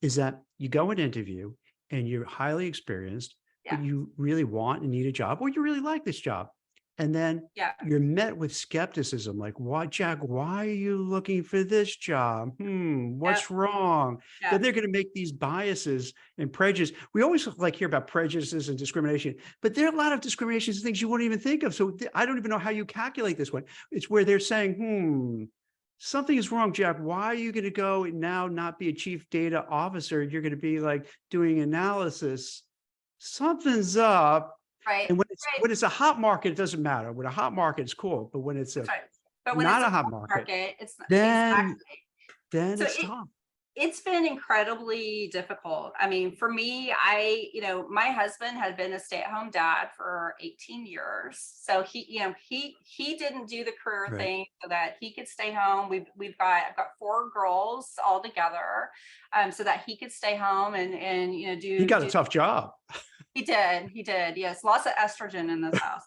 is that you go and interview and you're highly experienced, but
yeah,
you really want and need a job, or you really like this job. And then
yeah,
you're met with skepticism, like, why, Jack, why are you looking for this job?
yeah,
What's wrong?
yeah.
Then they're going to make these biases and prejudice. We always like hear about prejudices and discrimination, but there are a lot of discriminations and things you wouldn't even think of. So I don't even know how you calculate this one. It's where they're saying, something is wrong, Jack. Why are you going to go and now not be a chief data officer? You're going to be like doing analysis. Something's up.
Right,
And
right.
when it's a hot market, it doesn't matter. When a hot market, it's cool. But when it's
That's
a
right. But when
not
it's a
a hot
cold
market,
market, it's not,
then
exactly.
then
So
it's tough.
it's been incredibly difficult. I mean, for me, my husband had been a stay-at-home dad for 18 years. So he didn't do the career
Right.
thing so that he could stay home. I've got 4 girls all together, so that he could stay home and
He got a
do.
tough job.
He did. Yes, lots of estrogen in this house.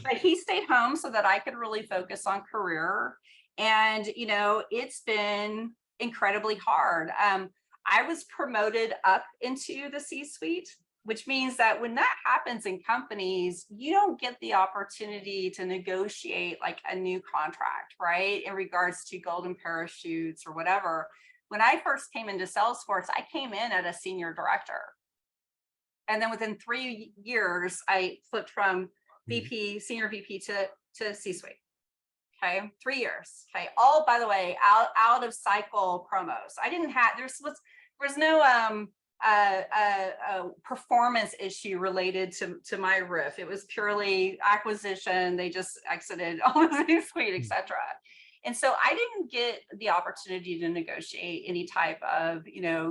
But he stayed home so that I could really focus on career. And, it's been incredibly hard. I was promoted up into the C-suite, which means that when that happens in companies, you don't get the opportunity to negotiate like a new contract, right? In regards to golden parachutes or whatever. When I first came into Salesforce, I came in at a senior director. And then within 3 years, I flipped from
Mhm.
senior VP to C-suite. Okay, 3 years. Okay, all by the way, out of cycle promos. I didn't have there's no performance issue related to my riff. It was purely acquisition. They just exited all of C-suite,
Mm.
etc. And so I didn't get the opportunity to negotiate any type of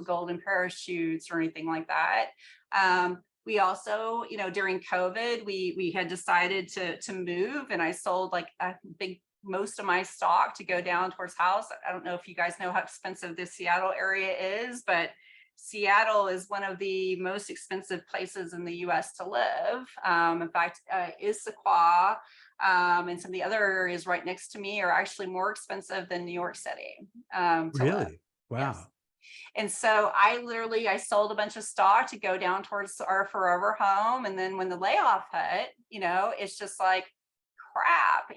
golden parachutes or anything like that. We also, during COVID, we had decided to move, and I sold like a big most of my stock to go down towards house. I don't know if you guys know how expensive the Seattle area is, but Seattle is one of the most expensive places in the US to live. In fact, Issaquah and some of the other areas right next to me are actually more expensive than New York City to live.
Really?
Yes.
Wow.
And so I sold a bunch of stock to go down towards our forever home. And then when the layoff hit, it's just like crap,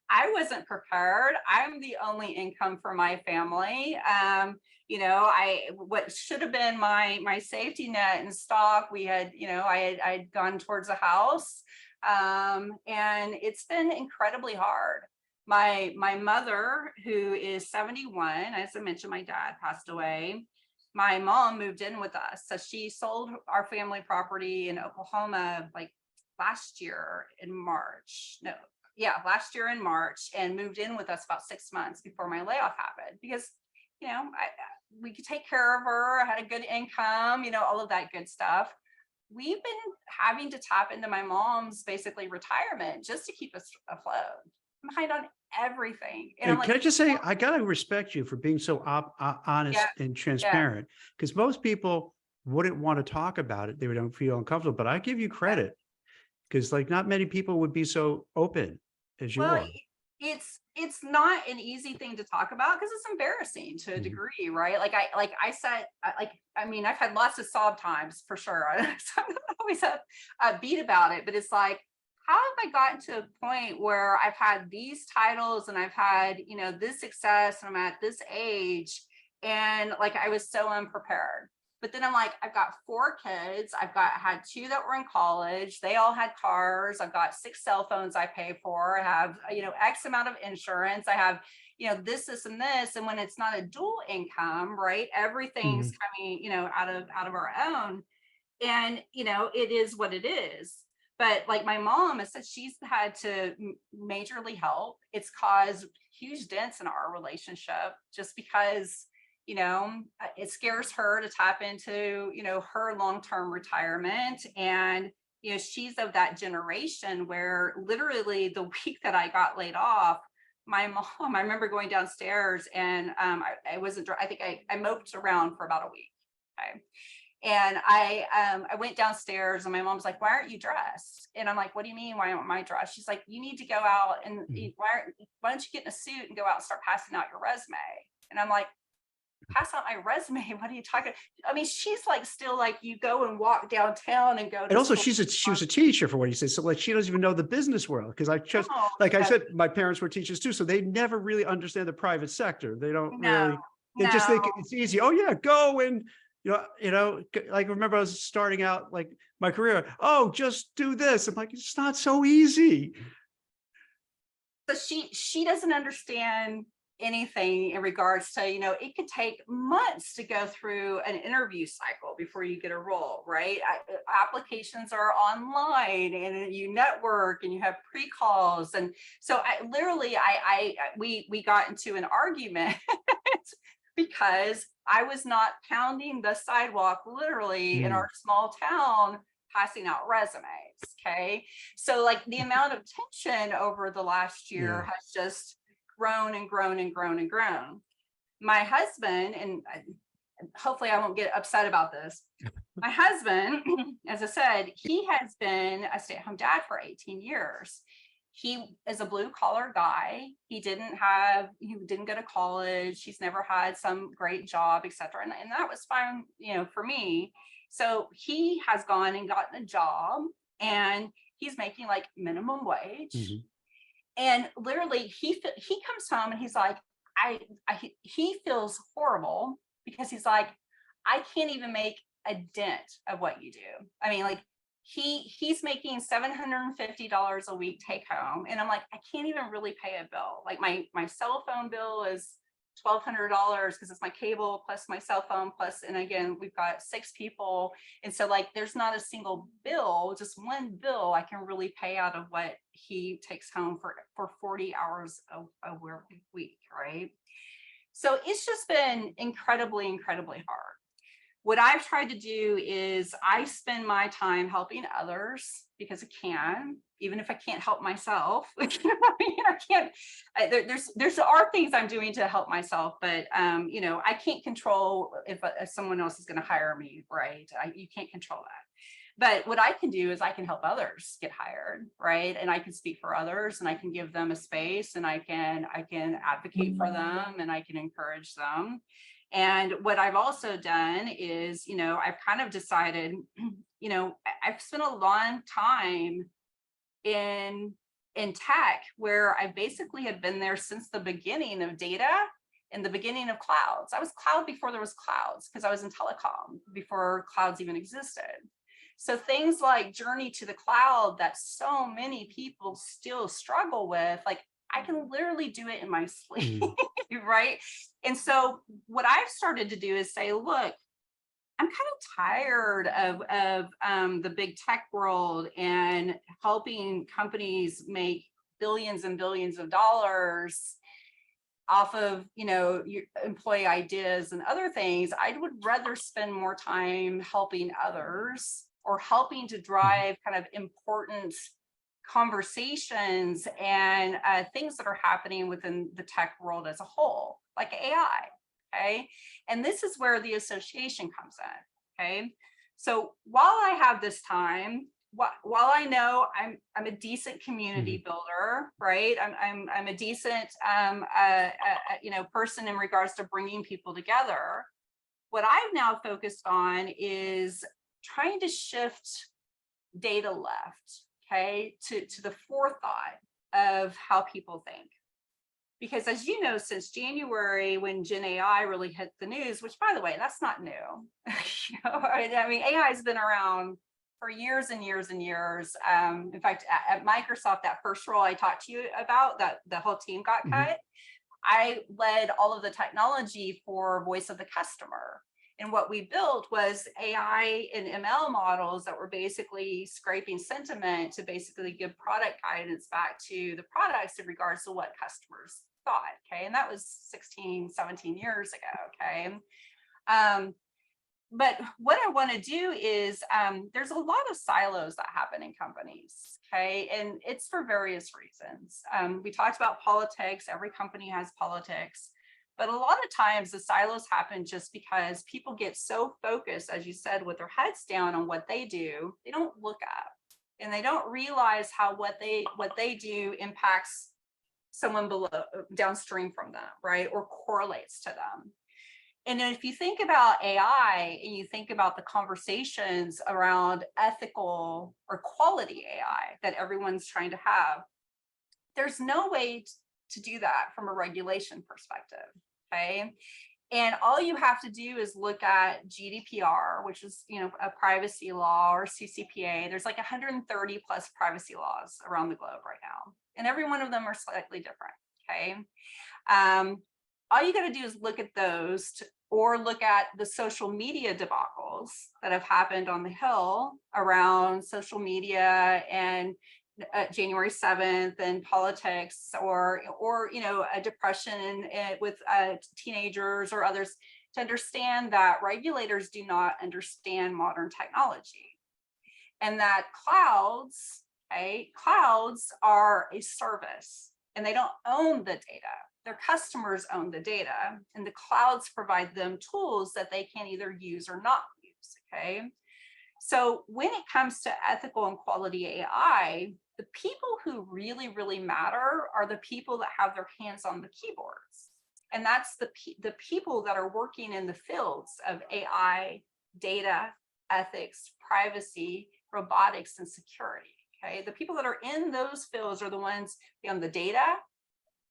I wasn't prepared. I'm the only income for my family. I what should have been my safety net and stock. We had, I'd gone towards a house, and it's been incredibly hard. My mother, who is 71, as I mentioned, my dad passed away. My mom moved in with us, so she sold our family property in Oklahoma like last year in March. No, yeah, last year in March, and moved in with us about 6 months before my layoff happened because, we could take care of her. I had a good income, all of that good stuff. We've been having to tap into my mom's basically retirement just to keep us afloat. I'm behind on everything. And I'm
And can
like,
I just say, I gotta respect you for being so
yeah,
honest and
yeah,
transparent, because most people wouldn't want to talk about it. They don't feel uncomfortable, but I give you
yeah.
credit because like not many people would be so open as you
Well,
are.
it's not an easy thing to talk about because it's embarrassing to a
Mhm.
degree, right? Like I said, I mean, I've had lots of sob times for sure. So I'm not always beat about it, but it's like, how have I gotten to a point where I've had these titles and I've had this success and I'm at this age, and like I was so unprepared. But then I'm like, I've got 4 kids. Had 2 that were in college. They all had cars. I've got 6 cell phones I pay for. I have, X amount of insurance. I have, this, and this. And when it's not a dual income, right? Everything's
Mhm.
coming, out of our own. And, it is what it is. But like my mom has said, she's had to majorly help. It's caused huge dents in our relationship just because it scares her to tap into her long-term retirement. And she's of that generation where literally the week that I got laid off, my mom, I remember going downstairs and I wasn't, I think I moped around for about a week. Okay. And I went downstairs and my mom's like, why aren't you dressed? And I'm like, what do you mean? Why aren't I dressed? She's like, you need to go out and why don't you get in a suit and go out and start passing out your resume? And I'm like, pass out my resume? What are you talking? I mean, she's like, still like, you go and walk downtown and go
And
to
also
school.
she was a teacher for what you said. So like, she doesn't even know the business world. Because I just,
No,
like I said, my parents were teachers too. So they never really understand the private sector. They don't
no,
really, they just
no.
think it's easy. Oh yeah, go and, like I remember I was starting out like my career. Oh, just do this. I'm like, it's not so easy.
So she doesn't understand anything in regards to, it could take months to go through an interview cycle before you get a role, right? Applications are online and you network and you have pre-calls. And so we got into an argument because I was not pounding the sidewalk literally in our small town passing out resumes. Okay. So like the amount of tension over the last year has just grown and grown and grown and grown. My husband, and hopefully I won't get upset about this. My husband, as I said, he has been a stay-at-home dad for 18 years. He is a blue collar guy. He didn't go to college. He's never had some great job, etc. And that was fine, for me. So he has gone and gotten a job and he's making like minimum wage. And literally he comes home and he's like, he feels horrible because he's like, I can't even make a dent of what you do. I mean, like he's making $750 a week take home. And I'm like, I can't even really pay a bill. Like my cell phone bill is $1,200 because it's my cable plus my cell phone plus, and again, we've got 6 people. And so like, there's not a single bill, just one bill I can really pay out of what he takes home for 40 hours a week, right? So it's just been incredibly, incredibly hard. What I've tried to do is I spend my time helping others because I can, even if I can't help myself. I can't. There are things I'm doing to help myself, but I can't control if someone else is going to hire me, right? You can't control that. But what I can do is I can help others get hired, right? And I can speak for others, and I can give them a space, and I can advocate for them, and I can encourage them. And what I've also done is, I've kind of decided, I've spent a long time in tech where I basically have been there since the beginning of data and the beginning of clouds. I was cloud before there was clouds because I was in telecom before clouds even existed. So things like journey to the cloud that so many people still struggle with, like I can literally do it in my sleep, right? And so what I've started to do is say, look, I'm kind of tired of the big tech world and helping companies make billions and billions of dollars off of, your employee ideas and other things. I would rather spend more time helping others or helping to drive kind of important conversations and things that are happening within the tech world as a whole, like AI. Okay. And this is where the association comes in. Okay. So while I have this time, while I know I'm a decent community builder, right? I'm a decent person in regards to bringing people together. What I've now focused on is trying to shift data left, okay, to the forethought of how people think. Because as you know, since January, when Gen AI really hit the news, which by the way, that's not new. I mean, AI has been around for years and years and years. In fact, at Microsoft, that first role I talked to you about, that the whole team got cut, I led all of the technology for voice of the customer. And what we built was AI and ML models that were basically scraping sentiment to basically give product guidance back to the products in regards to what customers thought. Okay. And that was 16, 17 years ago. Okay. but what I want to do is there's a lot of silos that happen in companies. Okay. And it's for various reasons. We talked about politics. Every company has politics. But a lot of times the silos happen just because people get so focused, as you said, with their heads down on what they do, they don't look up and they don't realize how what they do impacts someone below, downstream from them, right? Or correlates to them. And if you think about AI and you think about the conversations around ethical or quality AI that everyone's trying to have, there's no way to do that from a regulation perspective, okay? And all you have to do is look at GDPR, which is, a privacy law, or CCPA. There's like 130 plus privacy laws around the globe right now, and every one of them are slightly different, okay? All you got to do is look at those, or look at the social media debacles that have happened on the Hill around social media and January 7th and politics, or a depression with teenagers or others, to understand that regulators do not understand modern technology, and that clouds are a service, and they don't own the data. Their customers own the data, and the clouds provide them tools that they can either use or not use, okay? So when it comes to ethical and quality AI, the people who really, really matter are the people that have their hands on the keyboards. And that's the people that are working in the fields of AI, data, ethics, privacy, robotics, and security, okay? The people that are in those fields are the ones on the data,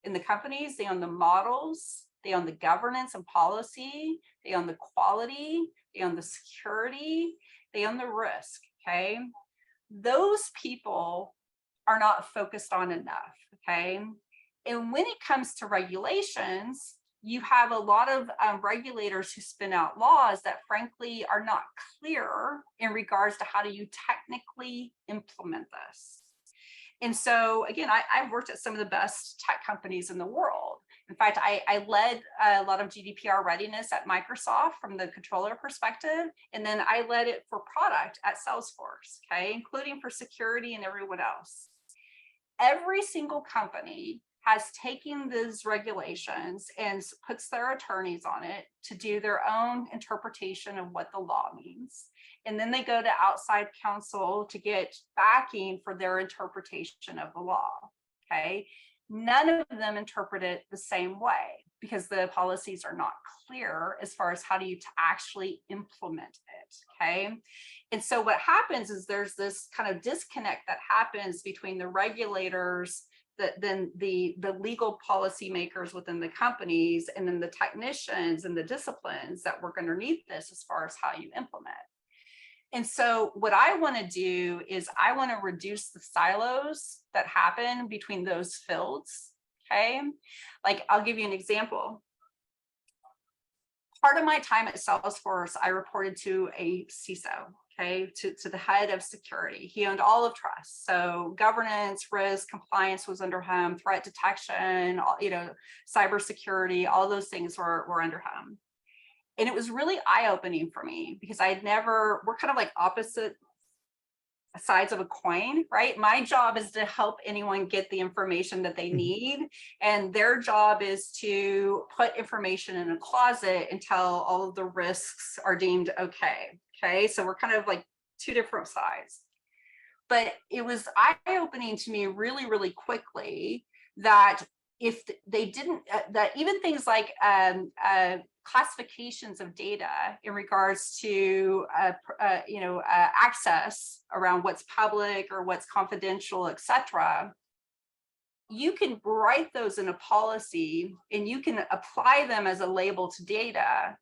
in the companies, they own the models, they own the governance and policy, they own the quality, they own the security, they own the risk, okay? Those people are not focused on enough, okay? And when it comes to regulations, you have a lot of regulators who spin out laws that frankly are not clear in regards to how do you technically implement this. And so again, I've worked at some of the best tech companies in the world. In fact, I led a lot of GDPR readiness at Microsoft from the controller perspective, and then I led it for product at Salesforce, okay, including for security and everyone else. Every single company has taken these regulations and puts their attorneys on it to do their own interpretation of what the law means. And then they go to outside counsel to get backing for their interpretation of the law, okay? None of them interpret it the same way because the policies are not clear as far as how do you actually implement it, okay? And so what happens is there's this kind of disconnect that happens between the regulators, the legal policymakers within the companies, and then the technicians and the disciplines that work underneath this as far as how you implement. And so what I want to do is I want to reduce the silos that happen between those fields, okay? Like I'll give you an example. Part of my time at Salesforce, I reported to a CISO, okay, to the head of security. He owned all of trust. So governance, risk, compliance was under him, threat detection, cybersecurity, all those things were under him. And it was really eye-opening for me because we're kind of like opposite sides of a coin, right? My job is to help anyone get the information that they need. And their job is to put information in a closet until all of the risks are deemed okay. Okay. So we're kind of like two different sides. But it was eye-opening to me really, really quickly that if they didn't, that even things like classifications of data in regards to access around what's public or what's confidential, etc., you can write those in a policy and you can apply them as a label to data,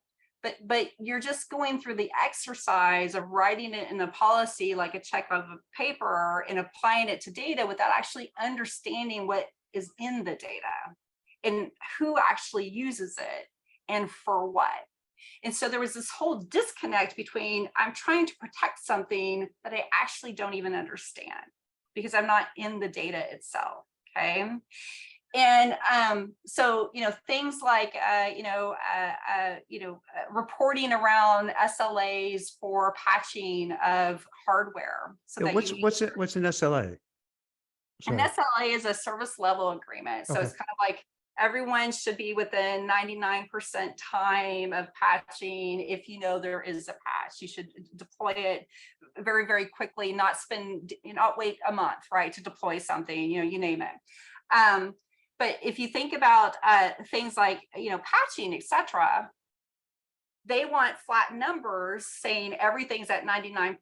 but you're just going through the exercise of writing it in a policy like a check of a paper and applying it to data without actually understanding what is in the data and who actually uses it and for what. And so there was this whole disconnect between I'm trying to protect something that I actually don't even understand because I'm not in the data itself, okay? And so, things like, reporting around SLAs for patching of hardware so
Yeah,
that you meet.
what's an SLA?
An
Sorry.
SLA is a service level agreement. So
Okay.
it's kind of like everyone should be within 99% time of patching. If you know there is a patch, you should deploy it very, very quickly, not wait a month, right, to deploy something, you name it. But if you think about things like, patching, etc., they want flat numbers saying everything's at 99%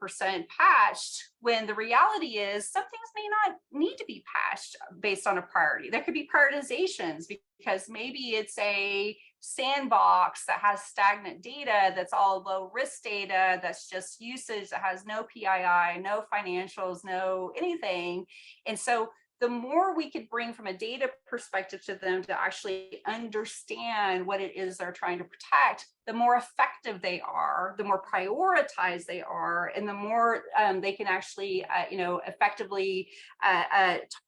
patched, when the reality is some things may not need to be patched based on a priority. There could be prioritizations because maybe it's a sandbox that has stagnant data, that's all low risk data, that's just usage, that has no PII, no financials, no anything. And so the more we could bring from a data perspective to them to actually understand what it is they're trying to protect, the more effective they are, the more prioritized they are, and the more they can actually, effectively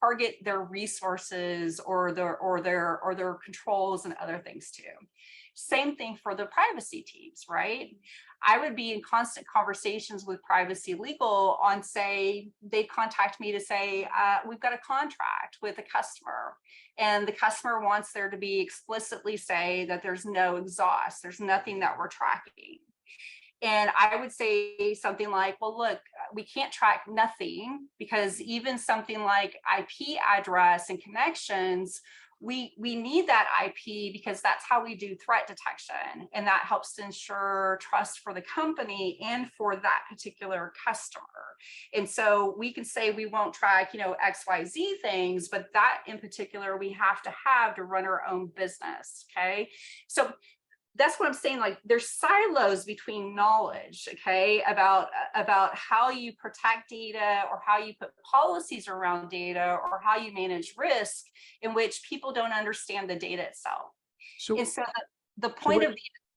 target their resources or their controls and other things too. Same thing for the privacy teams, right? I would be in constant conversations with privacy legal on, say, they contact me to say, we've got a contract with a customer, and the customer wants there to be explicitly say that there's no exhaust, there's nothing that we're tracking. And I would say something like, well, look, we can't track nothing, because even something like IP address and connections, we need that IP because that's how we do threat detection. And that helps to ensure trust for the company and for that particular customer. And so we can say we won't track, XYZ things, but that in particular, we have to run our own business. Okay. So that's what I'm saying. Like, there's silos between knowledge, okay, about how you protect data, or how you put policies around data, or how you manage risk, in which people don't understand the data itself. And
So
so the
so
point
what
of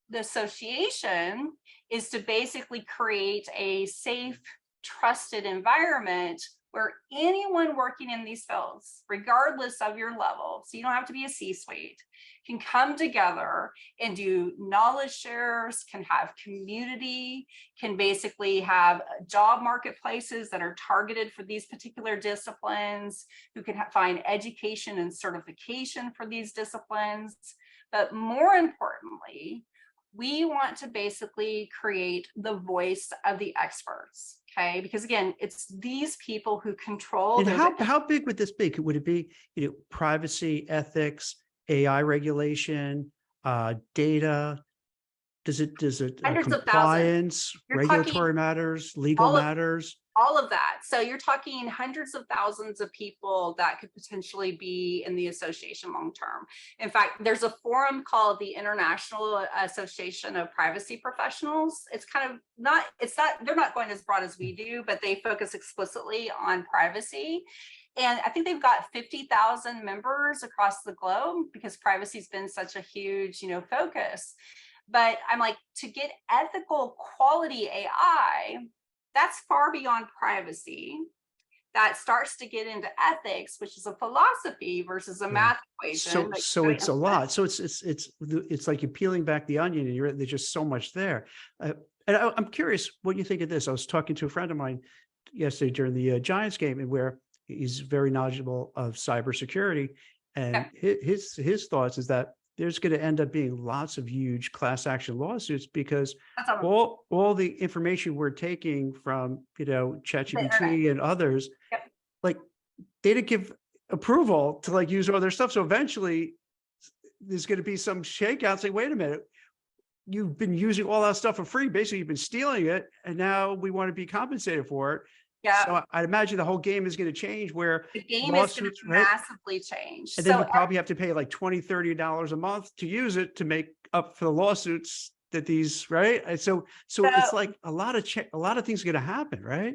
the association is to basically create a safe, trusted environment where anyone working in these fields, regardless of your level, so you don't have to be a C-suite, can come together and do knowledge shares, can have community, can basically have job marketplaces that are targeted for these particular disciplines, who can find education and certification for these disciplines. But more importantly, we want to basically create the voice of the experts. Okay, because again, it's these people who control.
and how big would this be? Would it be, privacy, ethics, AI regulation, data? Does it
Hundreds of thousands.
compliance,
You're talking
regulatory matters, legal
all of
matters?
all of that. So you're talking hundreds of thousands of people that could potentially be in the association long term. In fact, there's a forum called the International Association of Privacy Professionals. It's kind of not, they're not going as broad as we do, but they focus explicitly on privacy. And I think they've got 50,000 members across the globe, because privacy's been such a huge, focus. But I'm like, to get ethical quality AI, that's far beyond privacy. That starts to get into ethics, which is a philosophy versus a
Yeah.
math equation.
So it's a lot. So it's like you're peeling back the onion, and there's just so much there. And I'm curious what you think of this. I was talking to a friend of mine yesterday during the Giants game, and where he's very knowledgeable of cybersecurity, and his thoughts is that there's going to end up being lots of huge class action lawsuits, because all the information we're taking from, ChatGPT and others,
Yep.
like, they didn't give approval to use all their stuff. So eventually there's going to be some shakeout saying, wait a minute, you've been using all that stuff for free. Basically, you've been stealing it, and now we want to be compensated for it.
Yeah.
So I'd imagine the whole game is going to change, where
The game is going to
lawsuits, right?
massively change.
And then you probably have to pay like $20, $30 a month to use it to make up for the lawsuits that these, right? And so it's like a lot of things are going to happen, right?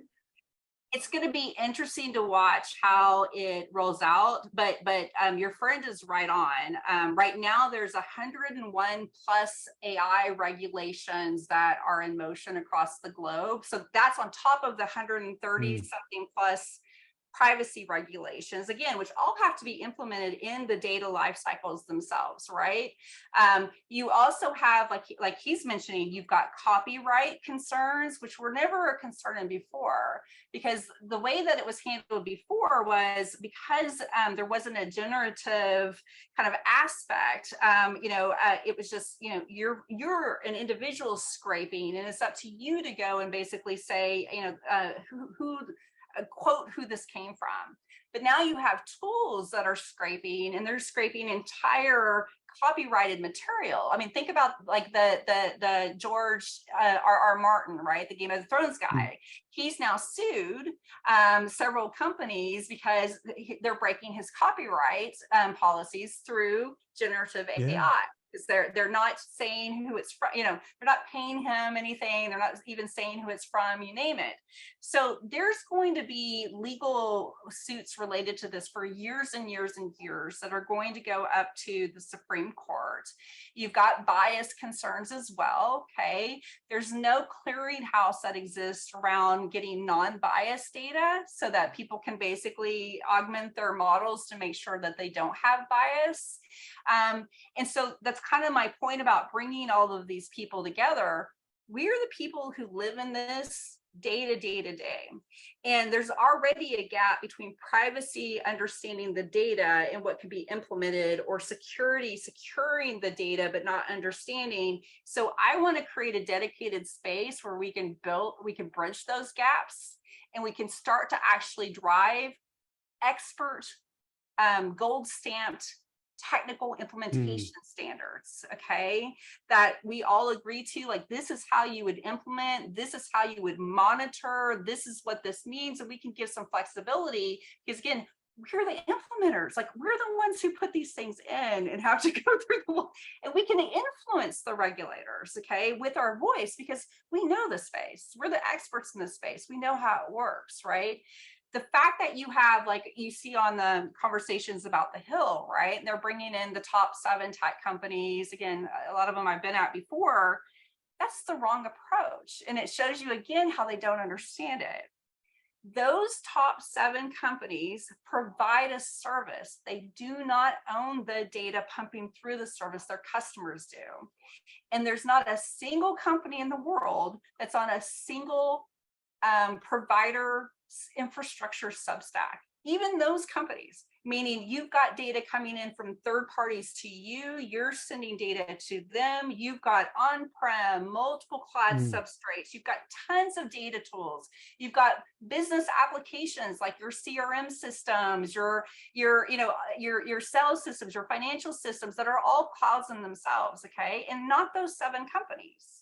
It's going to be interesting to watch how it rolls out, but your friend is right on. Right now, there's 101 plus AI regulations that are in motion across the globe. So that's on top of the 130 something plus privacy regulations, again, which all have to be implemented in the data life cycles themselves, right? You also have, like he's mentioning, you've got copyright concerns, which were never a concern before, because the way that it was handled before was because there wasn't a generative kind of aspect. It was just, you're an individual scraping, and it's up to you to go and basically say, who quote who this came from. But now you have tools that are scraping, and they're scraping entire copyrighted material. I mean, think about like the George R.R. Martin, right? The Game of Thrones guy. He's now sued several companies because they're breaking his copyright policies through generative AI. Because they're not saying who it's from, they're not paying him anything. They're not even saying who it's from, you name it. So there's going to be legal suits related to this for years and years and years that are going to go up to the Supreme Court. You've got bias concerns as well, okay? There's no clearinghouse that exists around getting non-biased data so that people can basically augment their models to make sure that they don't have bias. And so that's kind of my point about bringing all of these people together. We're the people who live in this day to day. And there's already a gap between privacy, understanding the data and what can be implemented, or security, securing the data, but not understanding. So I want to create a dedicated space where we can bridge those gaps, and we can start to actually drive expert, gold stamped technical implementation standards, okay, that we all agree to. Like, this is how you would implement, this is how you would monitor, this is what this means, and we can give some flexibility, because again, we're the implementers. Like, we're the ones who put these things in and have to go through the whole, and we can influence the regulators, okay, with our voice, because we know the space. We're the experts in this space. We know how it works, right? The fact that you have, like you see on the conversations about the Hill, right? They're bringing in the top 7 tech companies. Again, a lot of them I've been at before. That's the wrong approach. And it shows you again how they don't understand it. Those top 7 companies provide a service. They do not own the data pumping through the service. Their customers do. And there's not a single company in the world that's on a single provider infrastructure substack. Even those companies, meaning you've got data coming in from third parties to you, you're sending data to them, you've got on-prem, multiple cloud substrates, you've got tons of data tools, you've got business applications like your CRM systems, your sales systems, your financial systems that are all clouds in themselves, okay? And not those 7 companies.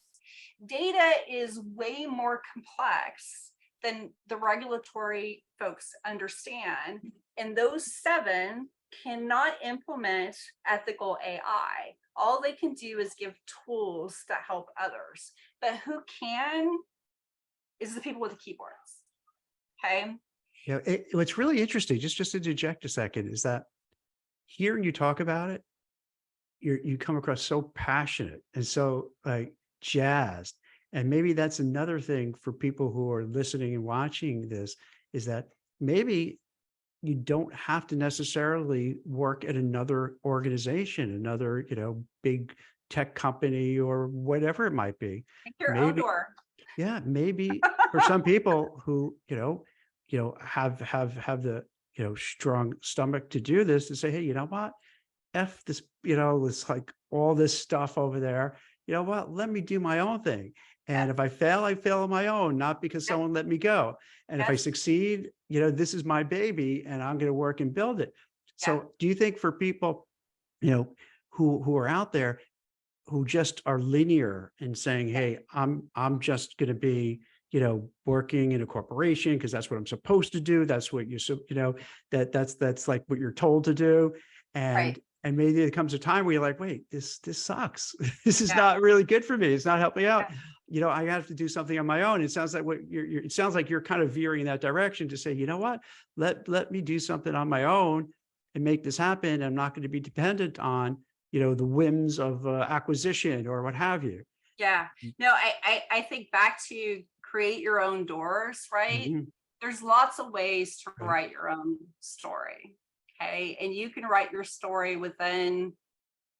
Data is way more complex than the regulatory folks understand. And those 7 cannot implement ethical AI. All they can do is give tools to help others. But who can is the people with the keyboards. Okay.
Yeah, what's really interesting, just to interject a second, is that hearing you talk about it, you come across so passionate and so like jazzed. And maybe that's another thing for people who are listening and watching this, is that maybe you don't have to necessarily work at another organization, another, big tech company or whatever it might be.
Make your
maybe,
own door.
Yeah, maybe for some people who, have the, strong stomach to do this, to say, hey, you know what? F this, it's like all this stuff over there. You know what? Let me do my own thing. And if I fail, I fail on my own, not because someone let me go. And if I succeed, this is my baby and I'm going to work and build it. So do you think for people, who are out there, who just are linear and saying, hey, I'm just going to be, working in a corporation because that's what I'm supposed to do. That's what that's like what you're told to do. And maybe there comes a time where you're like, wait, this sucks. This is not really good for me. It's not helping me out. I have to do something on my own. It sounds like it sounds like you're kind of veering in that direction to say, you know what, let me do something on my own and make this happen. I'm not going to be dependent on, the whims of acquisition or what have you.
Yeah, no, I think back to create your own doors, right? there's lots of ways to
Right.
write your own story. Okay. And you can write your story within,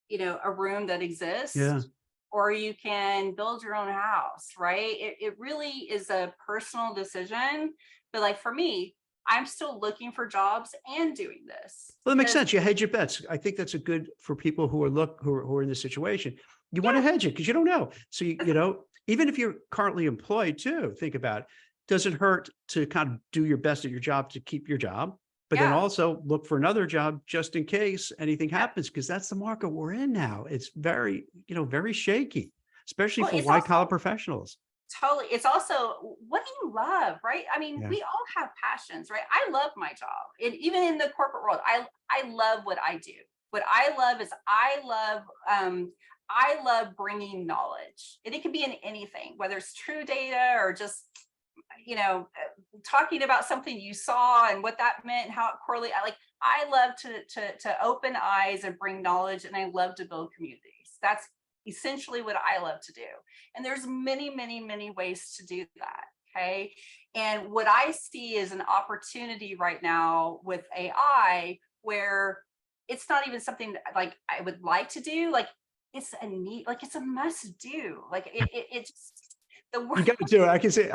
a room that
Yeah.
exists, or you can build your own house, right? It really is a personal decision. But like for me, I'm still looking for jobs and doing this
Well, that makes
because,
sense. You hedge your bets. I think that's a good for people who are who are in this situation. You want to
yeah,
hedge it because you don't know. So even if you're currently employed too, think about it. Doesn't hurt to kind of do your best at your job to keep your job, but then
yeah,
also look for another job just in case anything
yeah.
happens, because that's the market we're in now. It's very, very shaky, especially
Well,
for
it's
white
also
collar professionals.
totally, it's also what do you love, right? I mean,
Yeah.
we all have passions, right? I love my job. And even in the corporate world, I love what I do. What I love is I love bringing knowledge. And it can be in anything, whether it's true data or just talking about something you saw and what that meant and how it correlates. I love to open eyes and bring knowledge, and I love to build communities. That's essentially what I love to do. And there's many, many, many ways to do that. Okay. And what I see is an opportunity right now with AI where it's not even something that, like, I would like to do. Like, it's a need, like it's a must do. Like it just the
You
work
got to do it. I can say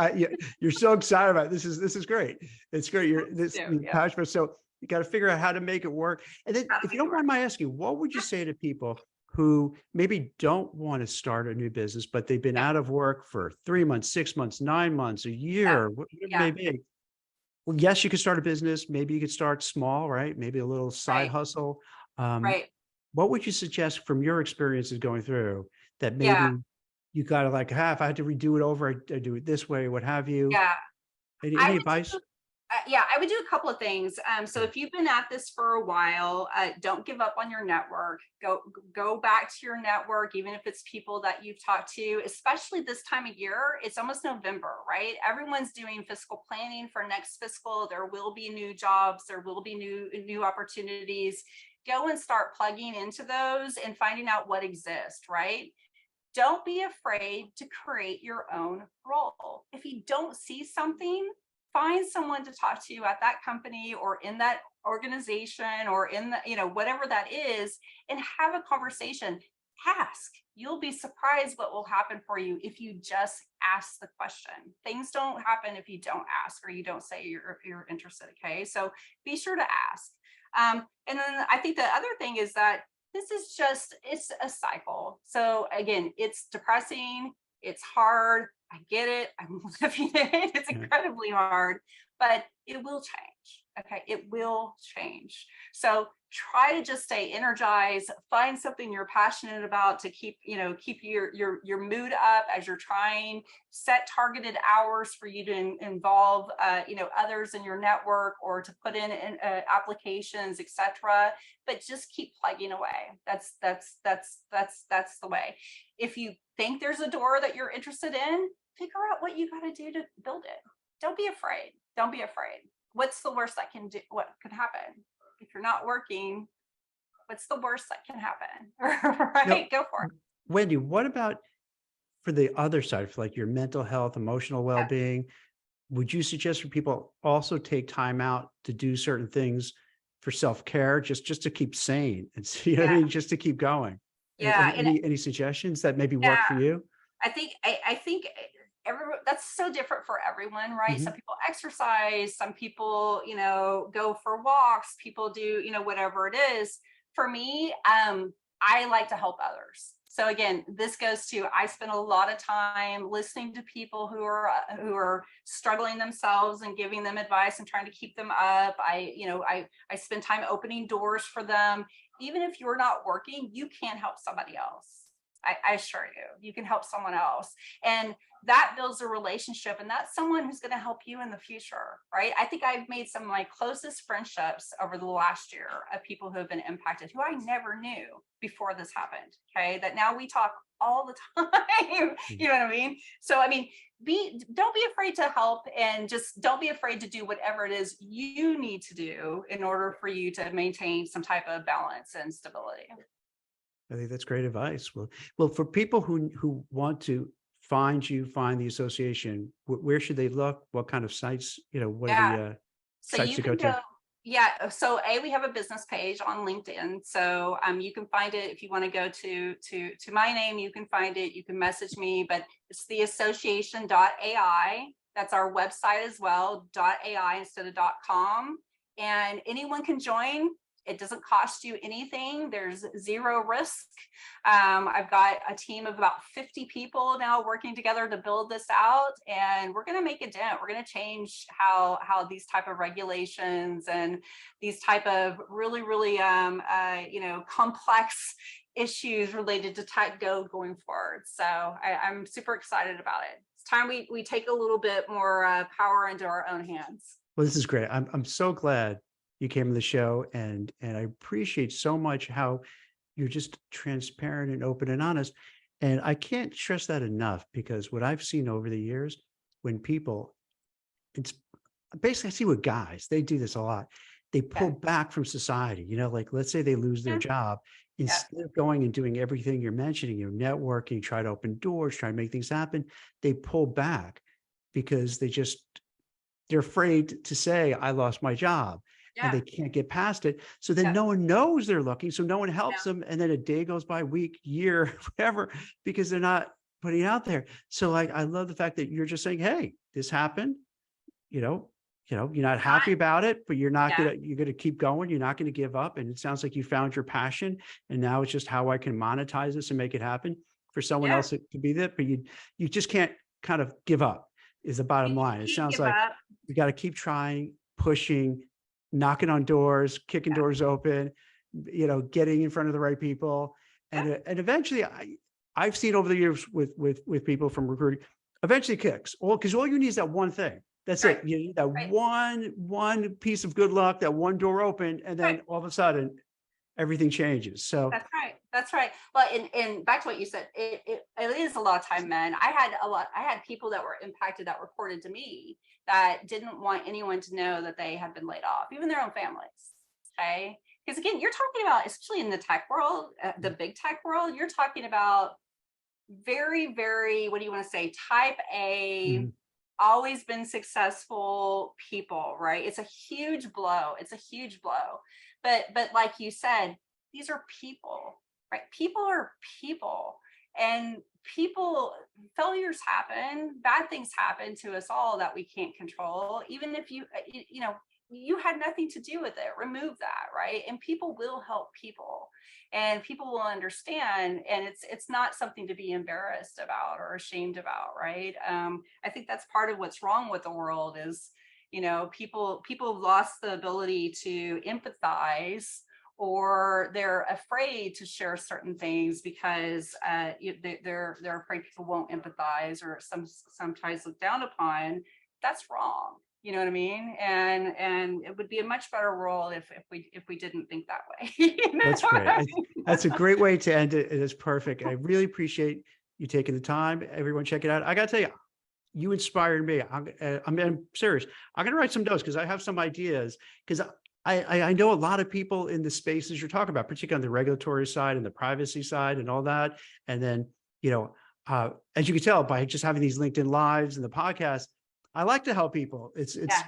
you're so excited about it. This is great. It's great.
do.
You're
Yeah.
passionate. So you got to figure out how to make it work. And then,
How to
if you
make it
don't
work.
mind my asking, what would you say to people who maybe don't want to start a new business, but they've been
Yeah.
out of work for 3 months, 6 months, 9 months, a
Yeah.
year, whatever it
Yeah.
may be? Well, yes, you could start a business. Maybe you could start small, right? Maybe a little side
Right.
hustle. Um,
Right.
what would you suggest from your experiences going through that
Yeah.
maybe you got to like, if I had to redo it over, I'd do it this way, what have you?
Yeah. I
Any
would
advice?
do yeah, I would do a couple of things. So
Yeah.
if you've been at this for a while, don't give up on your network. Go back to your network, even if it's people that you've talked to. Especially this time of year, it's almost November, right? Everyone's doing fiscal planning for next fiscal. There will be new jobs. There will be new opportunities. Go and start plugging into those and finding out what exists, right? Don't be afraid to create your own role. If you don't see something, find someone to talk to at that company or in that organization or in the, whatever that is, and have a conversation. Ask. You'll be surprised what will happen for you if you just ask the question. Things don't happen if you don't ask or you don't say you're interested. Okay. So be sure to ask. And then I think the other thing is that it's a cycle. So again, it's depressing, it's hard. I get it. I'm living it. It's
Yeah.
incredibly hard, but it will change. Okay. It will change. So try to just stay energized, find something you're passionate about to keep your mood up as you're trying, set targeted hours for you to involve, others in your network or to put in applications, etc. But just keep plugging away. That's the way. If you think there's a door that you're interested in, figure out what you got to do to build it. Don't be afraid. Don't be afraid. What's the worst that can do? What could happen? If you're not working, what's the worst that can happen?
Now,
Right? Go for it.
Wendy, what about for the other side, for like your mental health, emotional
Yeah.
well-being? Would you suggest for people also take time out to do certain things for self-care, just to keep sane and see, what I
Yeah.
mean, just to keep going?
Yeah. And
Any suggestions that maybe
yeah,
work for you?
I think everyone, that's so different for everyone, right? Some
Mhm.
people exercise, some people, go for walks, people do, whatever it is. For me, I like to help others. So again, this goes to I spend a lot of time listening to people who are struggling themselves and giving them advice and trying to keep them up. I spend time opening doors for them. Even if you're not working, you can help somebody else. I assure you can help someone else. And that builds a relationship. And that's someone who's going to help you in the future, right? I think I've made some of my closest friendships over the last year of people who have been impacted, who I never knew before this happened. Okay. That now we talk all the time.
Mm.
You know what I mean? So, I mean, don't be afraid to help, and just don't be afraid to do whatever it is you need to do in order for you to maintain some type of balance and stability.
I think that's great advice. Well, for people who want to find you, find the association, where should they look? What kind of sites, what are
Yeah.
the
So
sites
you
to go
can
to?
go, yeah. So we have a business page on LinkedIn. So you can find it if you want to go to my name, you can find it, you can message me, but it's TheAssociation.AI. That's our website as well, .ai instead of .com. And anyone can join. It doesn't cost you anything. There's zero risk. I've got a team of about 50 people now working together to build this out, and we're going to make a dent. We're going to change how these type of regulations and these type of really complex issues related to tech going forward. So I'm super excited about it. It's time we take a little bit more power into our own hands.
Well, this is great. I'm so glad you came to the show, and I appreciate so much how you're just transparent and open and honest. And I can't stress that enough, because what I've seen over the years, when people, it's basically, I see with guys, they do this a lot. They pull
Yeah.
back from society, like let's say they lose their
Yeah.
job.
Yeah.
Instead of going and doing everything you're mentioning, networking, try to open doors, try to make things happen, they pull back because they're afraid to say, I lost my job, and
Yeah.
they can't get past it. So then
Yeah.
no one knows they're looking. So no one
Yeah.
helps them. And then a day goes by, week, year, whatever, because they're not putting it out there. So like, I love the fact that you're just saying, hey, this happened, you know, you're not happy about it, but
Yeah.
you're gonna keep going. You're not gonna give up. And it sounds like you found your passion. And now it's just how I can monetize this and make it happen for someone
Yeah.
else to be there. But you just can't kind of give up, is the bottom line. It
You
sounds
give
like
up.
you got to keep trying, pushing, knocking on doors, kicking
Yeah.
doors open, getting in front of the right people.
Yeah.
And eventually I've seen over the years with people from recruiting, eventually kicks, because all you need is that one thing. That's
Right.
it. You need that
Right.
one piece of good luck, that one door open, and
Right.
then all of a sudden everything changes. So
That's right. That's right. Well, and back to what you said, it is a lot of time, men. I had people that were impacted that reported to me that didn't want anyone to know that they had been laid off, even their own families. Okay. Because again, you're talking about, especially in the tech world, the big tech world, you're talking about very, very, what do you want to say, type A,
mhm,
always been successful people, right? It's a huge blow. It's a huge blow. But like you said, these are people, right? People are people. And people, failures happen, bad things happen to us all that we can't control. Even if you had nothing to do with it, remove that, right? And people will help people, and people will understand, and it's not something to be embarrassed about or ashamed about, right? I think that's part of what's wrong with the world is, people have lost the ability to empathize, or they're afraid to share certain things because they're afraid people won't empathize, or sometimes look down upon. That's wrong. You know what I mean? And it would be a much better world if we didn't think that way. You know
that's
what
great.
I mean?
That's a great way to end it. It is perfect. I really appreciate you taking the time. Everyone, check it out. I got to tell you, you inspired me. I'm serious. I'm going to write some notes, because I have some ideas. Because I know a lot of people in the spaces you're talking about, particularly on the regulatory side and the privacy side and all that. And then, as you can tell by just having these LinkedIn lives and the podcast, I like to help people.
Yeah,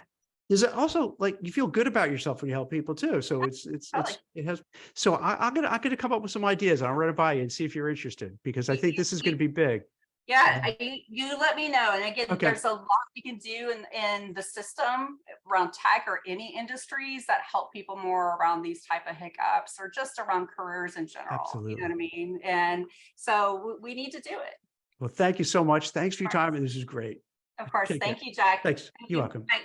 There's also, like, you feel good about yourself when you help people too. So
totally.
it has. So I'm gonna come up with some ideas. I'll run it by you and see if you're interested, because I
You,
think
you,
this is going
you,
to be big.
yeah,
Um,
you let me know. And again,
okay.
there's a lot you can do in the system around tech or any industries that help people more around these type of hiccups, or just around careers in general. You know what
Absolutely.
I mean? And so we need to do it.
Well, thank you so much. Thanks for
Of
your
course.
time. And this is great.
Of course.
Take care.
Thank you, Jack.
Thanks.
Thank
You're
you.
welcome.
Bye.